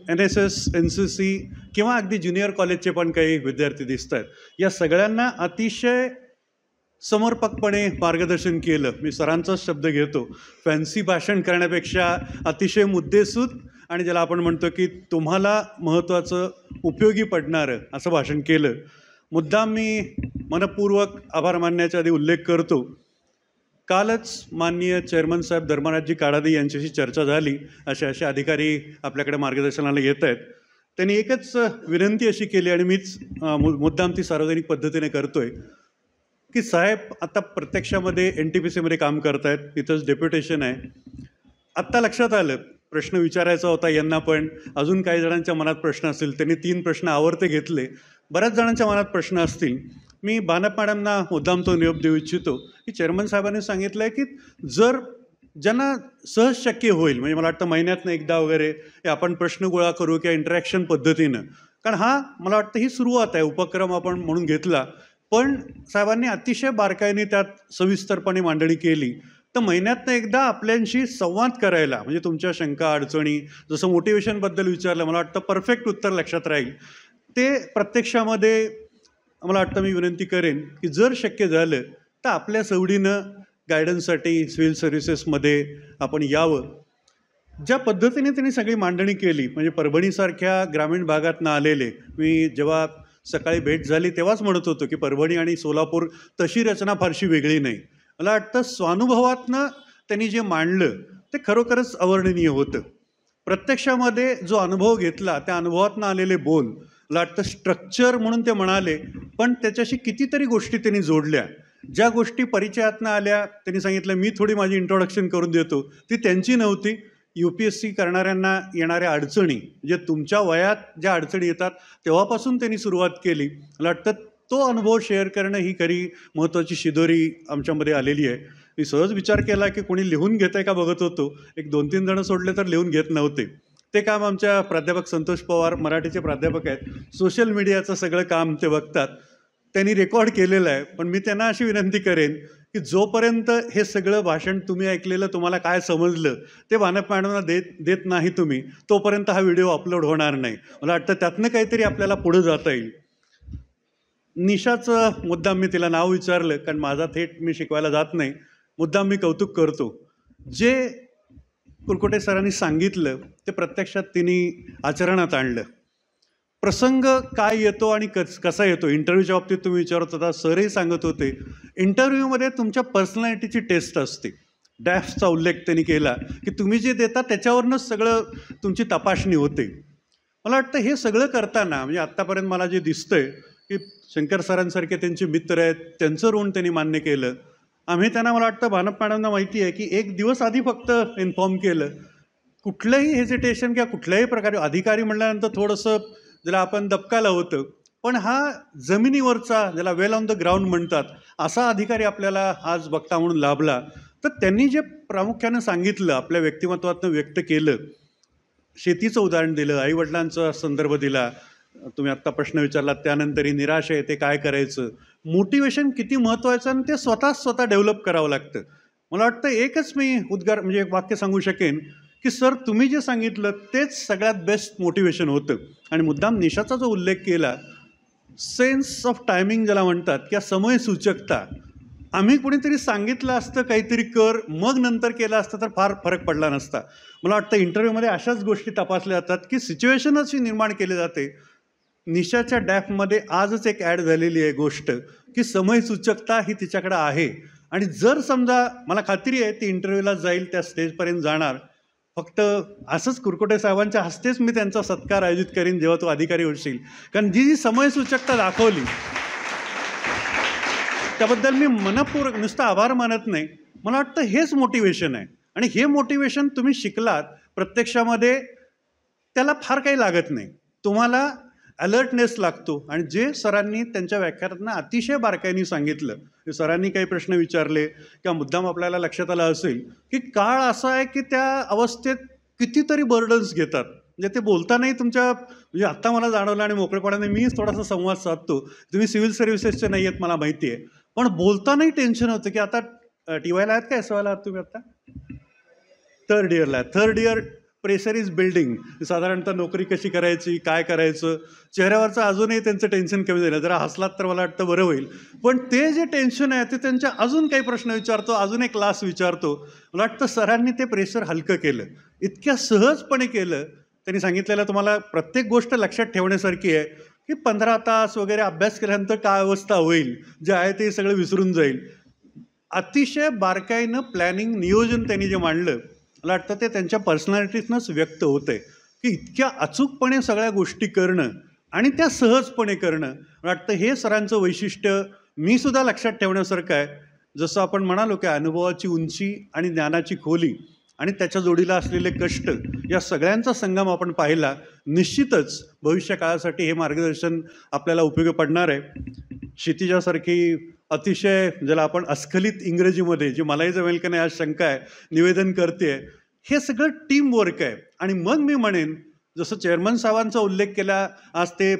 NSS NCC किंवा अगदी ज्युनियर कॉलेजचे पण काही विद्यार्थी दिसत आहेत. या सगळ्यांना अतिशय समर्पकपणे मार्गदर्शन केलं. मी सरांचाच शब्द घेतो, फॅन्सी भाषण करण्यापेक्षा अतिशय मुद्देसूद आणि ज्याला आपण म्हणतो की तुम्हाला महत्त्वाचं उपयोगी पडणारं असं भाषण केलं. मुद्दाम मी मनपूर्वक आभार मानण्याच्या आधी उल्लेख करतो, कालच माननीय चेअरमन साहेब धर्मराजजी काडादी यांच्याशी चर्चा झाली. असे अधिकारी आपल्याकडे मार्गदर्शनाला येत आहेत. त्यांनी एकच विनंती अशी केली आणि मीच मुद्दाम ती सार्वजनिक पद्धतीने करतोय की साहेब आता प्रत्यक्षामध्ये NTPCमध्ये काम करतायत, इथंच डेप्युटेशन आहे. आत्ता लक्षात आलं प्रश्न विचारायचा होता यांना, पण अजून काही जणांच्या मनात प्रश्न असतील. त्यांनी 3 प्रश्न आवर्ते घेतले. बऱ्याच जणांच्या मनात प्रश्न असतील. मी बानप मॅडमना मुद्दाम तो निरोप देऊ इच्छितो की चेअरमन साहेबांनी सांगितलं आहे की जर ज्यांना सहज शक्य होईल, म्हणजे मला वाटतं महिन्यातनं एकदा वगैरे हे आपण प्रश्न गोळा करू किंवा इंटरॅक्शन पद्धतीनं, कारण हा मला वाटतं ही सुरुवात आहे, उपक्रम आपण म्हणून घेतला. पण साहेबांनी अतिशय बारकाईने त्यात सविस्तरपणे मांडणी केली. तर महिन्यातनं एकदा आपल्याशी संवाद करायला, म्हणजे तुमच्या शंका अडचणी, जसं मोटिवेशनबद्दल विचारलं, मला वाटतं परफेक्ट उत्तर लक्षात राहील. ते प्रत्यक्षामध्ये मला वाटतं मी विनंती करेन की जर शक्य झालं तर आपल्या सवडीनं गायडन्ससाठी सिव्हिल सर्व्हिसेसमध्ये आपण यावं. ज्या पद्धतीने त्यांनी सगळी मांडणी केली, म्हणजे परभणीसारख्या ग्रामीण भागातनं आलेले, मी जेव्हा सकाळी भेट झाली तेव्हाच म्हणत होतो की परभणी आणि सोलापूर तशी रचना फारशी वेगळी नाही. मला वाटतं स्वानुभवातनं त्यांनी जे मांडलं ते खरोखरच अवर्णनीय होतं. प्रत्यक्षामध्ये जो अनुभव घेतला त्या अनुभवातनं आलेले बोल, मला वाटतं स्ट्रक्चर म्हणून ते म्हणाले, पण त्याच्याशी कितीतरी गोष्टी त्यांनी जोडल्या. ज्या गोष्टी परिचयातनं आल्या, त्यांनी सांगितलं मी थोडी माझी इंट्रोडक्शन करून देतो, ती त्यांची नव्हती. UPSC करणाऱ्यांना येणाऱ्या अडचणी, म्हणजे तुमच्या वयात ज्या अडचणी येतात तेव्हापासून त्यांनी सुरुवात केली. मला वाटतं तो अनुभव शेअर करणं ही खरी महत्त्वाची शिदोरी आमच्यामध्ये आलेली आहे. मी सहज विचार केला की कोणी लिहून घेत आहे का बघत होतो. 1-2-3 जणं सोडले तर लिहून घेत नव्हते. ते काम आमच्या प्राध्यापक संतोष पवार मराठीचे प्राध्यापक आहेत, सोशल मीडियाचं सगळं काम ते बघतात, त्यांनी रेकॉर्ड केलेलं आहे. पण मी त्यांना अशी विनंती करेन की जोपर्यंत हे सगळं भाषण तुम्ही ऐकलेलं तुम्हाला काय समजलं ते बानप मॅडमना देत नाही तुम्ही, तोपर्यंत हा व्हिडिओ अपलोड होणार नाही. मला वाटतं त्यातनं काहीतरी आपल्याला पुढं जाता येईल. निशाचं मुद्दाम मी तिला नाव विचारलं, कारण माझा थेट मी शिकवायला जात नाही. मुद्दाम मी कौतुक करतो, जे कुरकुटे सरांनी सांगितलं ते प्रत्यक्षात तिने आचरणात आणलं. प्रसंग काय येतो आणि कसा येतो, इंटरव्ह्यूच्या बाबतीत तुम्ही विचारत होता, सरही सांगत होते, इंटरव्ह्यूमध्ये तुमच्या पर्सनॅलिटीची टेस्ट असते. डॅफ्सचा उल्लेख त्यांनी केला की तुम्ही जे देता त्याच्यावरूनच सगळं तुमची तपासणी होते. मला वाटतं हे सगळं करताना, म्हणजे आत्तापर्यंत मला जे दिसतंय की शंकर सरांसारखे त्यांचे मित्र आहेत, त्यांचं ऋण त्यांनी मान्य केलं. आम्ही त्यांना, मला वाटतं बानप मॅडमना माहिती आहे की 1 दिवस आधी फक्त इन्फॉर्म केलं. कुठलंही हेजिटेशन किंवा कुठल्याही प्रकारे, अधिकारी म्हणल्यानंतर थोडंसं ज्याला आपण दबकाला होतं, पण हा जमिनीवरचा, ज्याला वेल ऑन द ग्राउंड म्हणतात, असा अधिकारी आपल्याला आज बघता म्हणून लाभला. तर त्यांनी जे प्रामुख्यानं सांगितलं, आपल्या व्यक्तिमत्वातनं व्यक्त केलं, शेतीचं उदाहरण दिलं, आईवडिलांचा संदर्भ दिला, तुम्ही आत्ता प्रश्न विचारला त्यानंतरही निराशा येते काय करायचं, मोटिवेशन किती महत्त्वाचं आणि ते स्वतः डेव्हलप करावं लागतं. मला वाटतं एकच मी उद्गार, म्हणजे एक वाक्य सांगू शकेन की सर तुम्ही जे सांगितलं तेच सगळ्यात बेस्ट मोटिवेशन होतं. आणि मुद्दाम निशाचा जो उल्लेख केला, सेन्स ऑफ टायमिंग ज्याला म्हणतात, किंवा समयसूचकता, आम्ही कुणीतरी सांगितलं असतं काहीतरी कर, मग नंतर केलं असतं तर फार फरक पडला नसता. मला वाटतं इंटरव्ह्यूमध्ये अशाच गोष्टी तपासल्या जातात की सिच्युएशनच ही निर्माण केली जाते. निशाच्या डॅफमध्ये आजच एक ॲड झालेली आहे गोष्ट की समयसूचकता ही तिच्याकडं आहे. आणि जर समजा, मला खात्री आहे ती इंटरव्ह्यूला जाईल, त्या स्टेजपर्यंत जाणार, फक्त असंच कुरकुटे साहेबांच्या हस्तेच मी त्यांचा सत्कार आयोजित करीन जेव्हा तो अधिकारी होशील. कारण जी समयसूचकता दाखवली त्याबद्दल मी मनपूर्वक नुसतं आभार मानत नाही. मला वाटतं हेच मोटिवेशन आहे. आणि हे मोटिवेशन तुम्ही शिकलात प्रत्यक्षामध्ये, त्याला फार काही लागत नाही, तुम्हाला अलर्टनेस लागतो. आणि जे सरांनी त्यांच्या व्याख्यानातनं अतिशय बारकाईने सांगितलं, सरांनी काही प्रश्न विचारले किंवा मुद्दाम आपल्याला लक्षात आलं असेल की काळ असा आहे की त्या अवस्थेत कितीतरी बर्डन्स घेतात. म्हणजे ते बोलतानाही तुमच्या, म्हणजे आत्ता मला जाणवलं आणि मोकळेपणाने मीच थोडासा संवाद साधतो, तुम्ही सिव्हिल सर्व्हिसेसचे नाही आहेत मला माहिती आहे, पण बोलतानाही टेन्शन होतं की आता TYला आहेत का SYला आहात तुम्ही? आता 3rd इयरला, 3rd year pressure is building. साधारणतः नोकरी कशी करायची, काय करायचं, चेहऱ्यावरचं अजूनही त्यांचं टेन्शन कमी झालं. जरा हसलात तर मला वाटतं बरं होईल. पण ते जे टेन्शन आहे ते त्यांच्या अजून काही प्रश्न विचारतो, अजून एक क्लास विचारतो. मला वाटतं सरांनी ते प्रेशर हलकं केलं, इतक्या सहजपणे केलं. त्यांनी सांगितलेलं तुम्हाला प्रत्येक गोष्ट लक्षात ठेवण्यासारखी आहे की 15 तास वगैरे अभ्यास केल्यानंतर काय अवस्था होईल, जे आहे ते सगळं विसरून जाईल. अतिशय बारकाईनं प्लॅनिंग, नियोजन त्यांनी जे मांडलं, मला वाटतं ते त्यांच्या पर्सनॅलिटीतनंच व्यक्त होतं आहे की इतक्या अचूकपणे सगळ्या गोष्टी करणं आणि त्या सहजपणे करणं. मला वाटतं हे सरांचं वैशिष्ट्य मीसुद्धा लक्षात ठेवण्यासारखं आहे. जसं आपण म्हणालो की अनुभवाची उंची आणि ज्ञानाची खोली आणि त्याच्या जोडीला असलेले कष्ट, या सगळ्यांचा संगम आपण पाहिला. निश्चितच भविष्य काळासाठी हे मार्गदर्शन आपल्याला उपयोगी पडणार आहे. क्षितिजासारखी अतिशय ज्याला आपण अस्खलित इंग्रजीमध्ये, जे मलाही जमेल का नाही आज शंका आहे, निवेदन करते, हे सगळं टीमवर्क आहे. आणि मग मी म्हणेन, जसं चेअरमन साहेबांचा उल्लेख केला, आज ते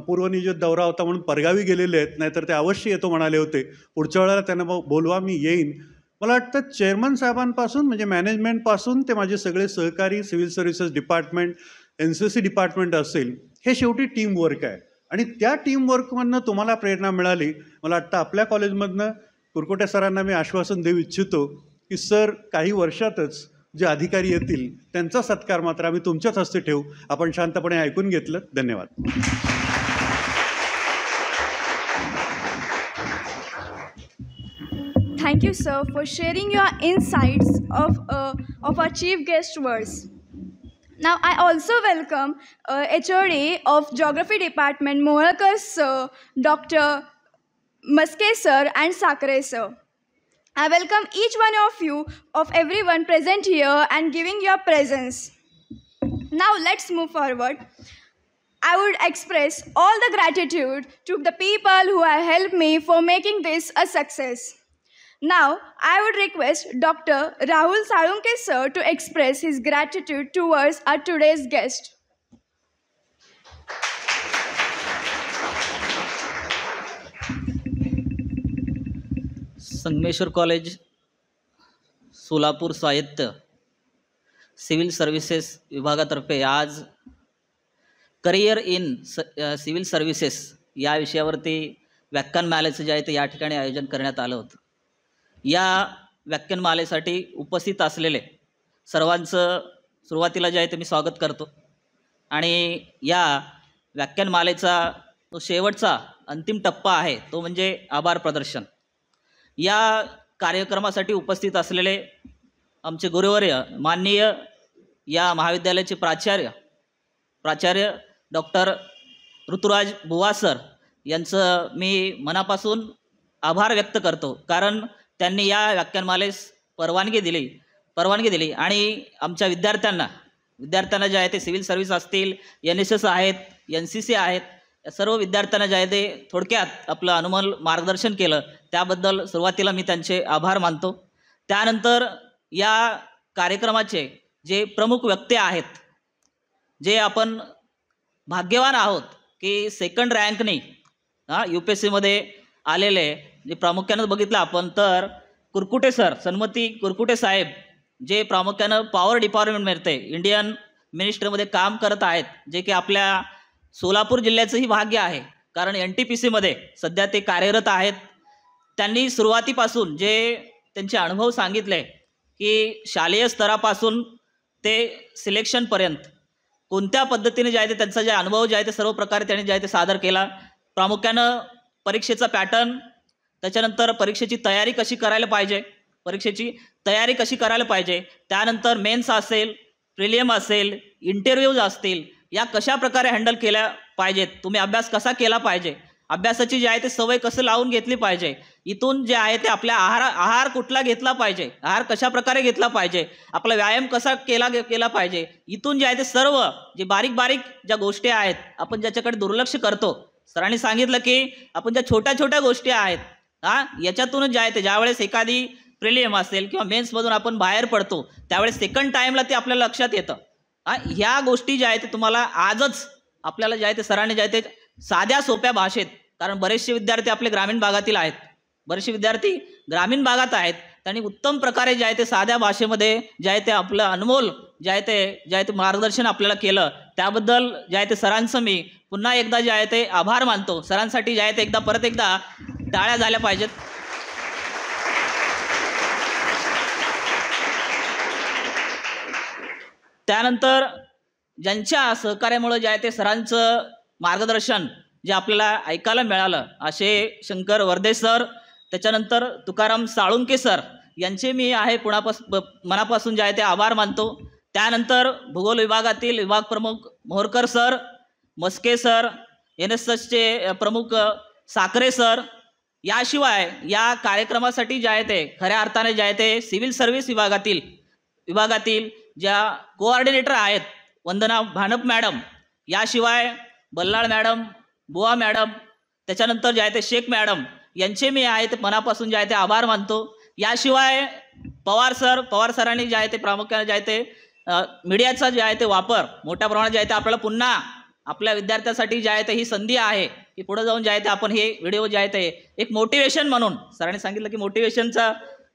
पूर्वनियोजित दौरा होता म्हणून परगावी गेलेले आहेत, नाहीतर ते अवश्य येतो म्हणाले होते. पुढच्या वेळेला त्यांना बोलवा, मी येईन. मला वाटतं चेअरमन साहेबांपासून म्हणजे मॅनेजमेंटपासून ते माझे सगळे सहकारी, civil services department, NCC department असेल, हे शेवटी टीमवर्क आहे. आणि त्या टीमवर्कमधनं तुम्हाला प्रेरणा मिळाली. मला वाटतं आपल्या कॉलेजमधनं कुरकुटे सरांना मी आश्वासन देऊ इच्छितो की सर काही वर्षातच जे अधिकारी येतील त्यांचा सत्कार मात्र आम्ही तुमच्याच हस्ते ठेवू. आपण शांतपणे ऐकून घेतलं. धन्यवाद. Thank you, sir, for sharing your insights of our chief guest words. Now, I also welcome HOD of Geography Department, Mohalkar sir, Dr. Maske sir, and Sakre sir. I welcome each one of you, of everyone present here and giving your presence. Now, let's move forward. I would express all the gratitude to the people who have helped me for making this a success. Now, I would request Dr. Rahul Salunke sir to express his gratitude towards our today's guest. Sangameshwar college, Solapur स्वायत्त civil services विभागातर्फे आज career in civil services या विषयावरती व्याख्यानमालेचं जे आहे ते या ठिकाणी आयोजन करण्यात आलं होतं. या व्याख्यानमालेसाठी उपस्थित असलेले सर्वांचं सुरुवातीला जे आहे ते मी स्वागत करतो. आणि या व्याख्यानमालेचा तो शेवटचा अंतिम टप्पा आहे तो म्हणजे आभार प्रदर्शन. या कार्यक्रमासाठी उपस्थित असलेले आमचे गुरुवर्य, माननीय या महाविद्यालयाचे प्राचार्य डॉक्टर ऋतुराज बुवा सर यांचं मी मनापासून आभार व्यक्त करतो. कारण त्यांनी या व्याख्यानमालेस परवानगी दिली आणि आमच्या विद्यार्थ्यांना जे आहे ते सिव्हिल सर्व्हिस असतील, NSS आहेत, NCC आहेत, या सर्व विद्यार्थ्यांना जे आहे ते थोडक्यात आपलं अनुमोल मार्गदर्शन केलं. त्याबद्दल सुरुवातीला मी त्यांचे आभार मानतो. त्यानंतर या कार्यक्रमाचे जे प्रमुख व्यक्ती आहेत, जे आपण भाग्यवान आहोत की सेकंड रँकने UPSCमध्ये आलेले, जे प्रामुख्यानं बघितलं आपण तर कुरकुटे सर, सन्मती कुरकुटे साहेब, जे प्रामुख्यानं पॉवर डिपार्टमेंटमध्ये इंडियन मिनिस्ट्रीमध्ये काम करत आहेत, जे की आपल्या सोलापूर जिल्ह्याचंही भाग्य आहे. कारण NTPCमध्ये सध्या ते कार्यरत आहेत. त्यांनी सुरुवातीपासून जे त्यांचे अनुभव सांगितले की शालेय स्तरापासून ते सिलेक्शनपर्यंत कोणत्या पद्धतीने जे आहे ते त्यांचा जे अनुभव जे आहे ते सर्व प्रकारे त्यांनी जे आहे ते सादर केला. प्रामुख्यानं परीक्षेचा पॅटर्न, त्याच्यानंतर परीक्षेची तयारी कशी करायला पाहिजे, त्यानंतर मेन्स असेल, प्रिलियम असेल, इंटरव्ह्यूज असतील, या कशा प्रकारे हँडल केल्या पाहिजेत, तुम्ही अभ्यास कसा केला पाहिजे, अभ्यासाची जी आहे ते सवय कसं लावून घेतली पाहिजे, इथून जे आहे ते आपल्या आहार कुठला घेतला पाहिजे, आहार कशा प्रकारे घेतला पाहिजे, आपला व्यायाम कसा केला पाहिजे, इथून जे आहे ते सर्व जे बारीक ज्या गोष्टी आहेत आपण ज्याच्याकडे दुर्लक्ष करतो. सरांनी सांगितलं की आपण ज्या छोट्या गोष्टी आहेत याच्यातूनच जे आहे ते ज्यावेळेस एखादी प्रिलियम असेल किंवा मेन्समधून आपण बाहेर पडतो त्यावेळेस सेकंड टाईमला ते आपल्या लक्षात येतं. ह्या गोष्टी ज्या आहेत ते तुम्हाला आजच आपल्याला जे आहे ते सरांनी जे आहे ते साध्या सोप्या भाषेत, कारण बरेचसे विद्यार्थी आपले ग्रामीण भागात आहेत, त्यांनी उत्तम प्रकारे जे आहे ते साध्या भाषेमध्ये जे आहे ते आपलं अनमोल जे आहे ते मार्गदर्शन आपल्याला केलं, त्याबद्दल जे आहे ते सरांचं मी पुन्हा एकदा जे आहे ते आभार मानतो. सरांसाठी जे आहे ते परत एकदा टाळ्या झाल्या पाहिजेत. त्यानंतर ज्यांच्या सहकार्यामुळे जे आहे ते सरांचं मार्गदर्शन जे आपल्याला ऐकायला मिळालं, असे शंकर वर्धे सर, त्याच्यानंतर तुकाराम साळुंके सर यांचे मी आहे मनापासून जे आहे ते आभार मानतो. त्यानंतर भूगोल विभागातील विभाग प्रमुख मोहरकर सर, मस्के सर, NSSचे प्रमुख साखरे सर, याशिवाय या कार्यक्रमासाठी जे आहे ते खऱ्या अर्थाने जे आहे ते सिव्हिल सर्व्हिस विभागातील ज्या कोऑर्डिनेटर आहेत, वंदना भानप मॅडम, याशिवाय बल्लाळ मॅडम, बुवा मॅडम, त्याच्यानंतर जे आहे ते शेख मॅडम यांचे मी आहे ते मनापासून जे आहे ते आभार मानतो. याशिवाय पवार सरांनी जे आहे ते प्रामुख्याने जे आहे ते मीडियाचा जे आहे ते वापर मोठ्या प्रमाणात जे आहे ते आपल्याला पुन्हा आपल्या विद्यार्थ्यांसाठी जे आहे ते ही संधी आहे की पुढे जाऊन जे आहे ते आपण हे व्हिडिओ जे आहे ते एक मोटिवेशन म्हणून, सरांनी सांगितलं की मोटिवेशनचा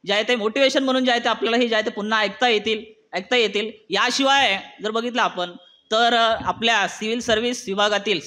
जे आहे ते मोटिवेशन म्हणून जे आहे ते आपल्याला हे जे आहे ते पुन्हा ऐकता येतील. याशिवाय जर बघितलं आपण तर आपल्या सिव्हिल सर्व्हिस विभागातील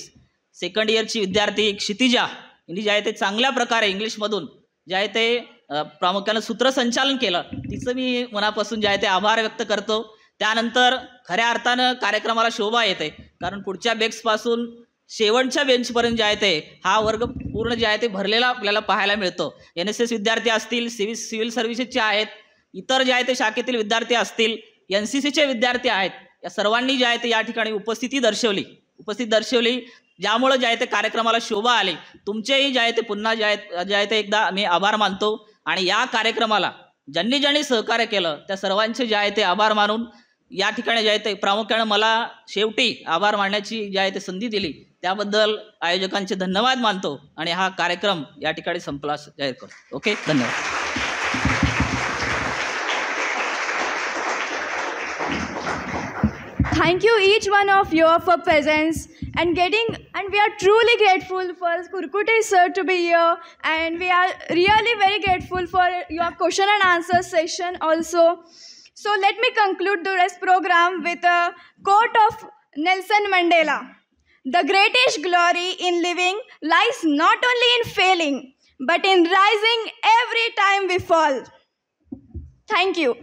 सेकंड इयरची विद्यार्थी क्षितिजा यांनी जे आहे ते चांगल्या प्रकारे इंग्लिशमधून जे आहे ते प्रामुख्यानं सूत्रसंचालन केलं, तिचं मी मनापासून जे आहे ते आभार व्यक्त करतो. त्यानंतर खऱ्या अर्थानं कार्यक्रमाला शोभा येते, कारण पुढच्या बेंचपासून शेवटच्या बेंचपर्यंत जे आहे ते हा वर्ग पूर्ण जे आहे ते भरलेला आपल्याला पाहायला मिळतो. NSS विद्यार्थी असतील, सिव्हिल सर्व्हिसेसचे आहेत, इतर जे आहे ते शाखेतील विद्यार्थी असतील, NCCचे विद्यार्थी आहेत, या सर्वांनी जे आहे ते या ठिकाणी उपस्थिती दर्शवली, ज्यामुळे जे आहे ते कार्यक्रमाला शोभा आली. तुमचेही जे आहे ते पुन्हा जे आहे ते एकदा मी आभार मानतो. आणि या कार्यक्रमाला ज्यांनी सहकार्य केलं त्या सर्वांचे जे आहे ते आभार मानून या ठिकाणी जे आहे ते प्रामुख्याने मला शेवटी आभार मानण्याची जी आहे ते संधी दिली, त्याबद्दल आयोजकांचे धन्यवाद मानतो आणि हा कार्यक्रम या ठिकाणी संपला जाहीर करतो. ओके, धन्यवाद. Thank you each one of you for presence and we are truly grateful for Kurkute sir to be here, and we are really very grateful for your question and answer session also. So let me conclude today's program with a quote of Nelson Mandela. The greatest glory in living lies not only in failing but in rising every time we fall. Thank you.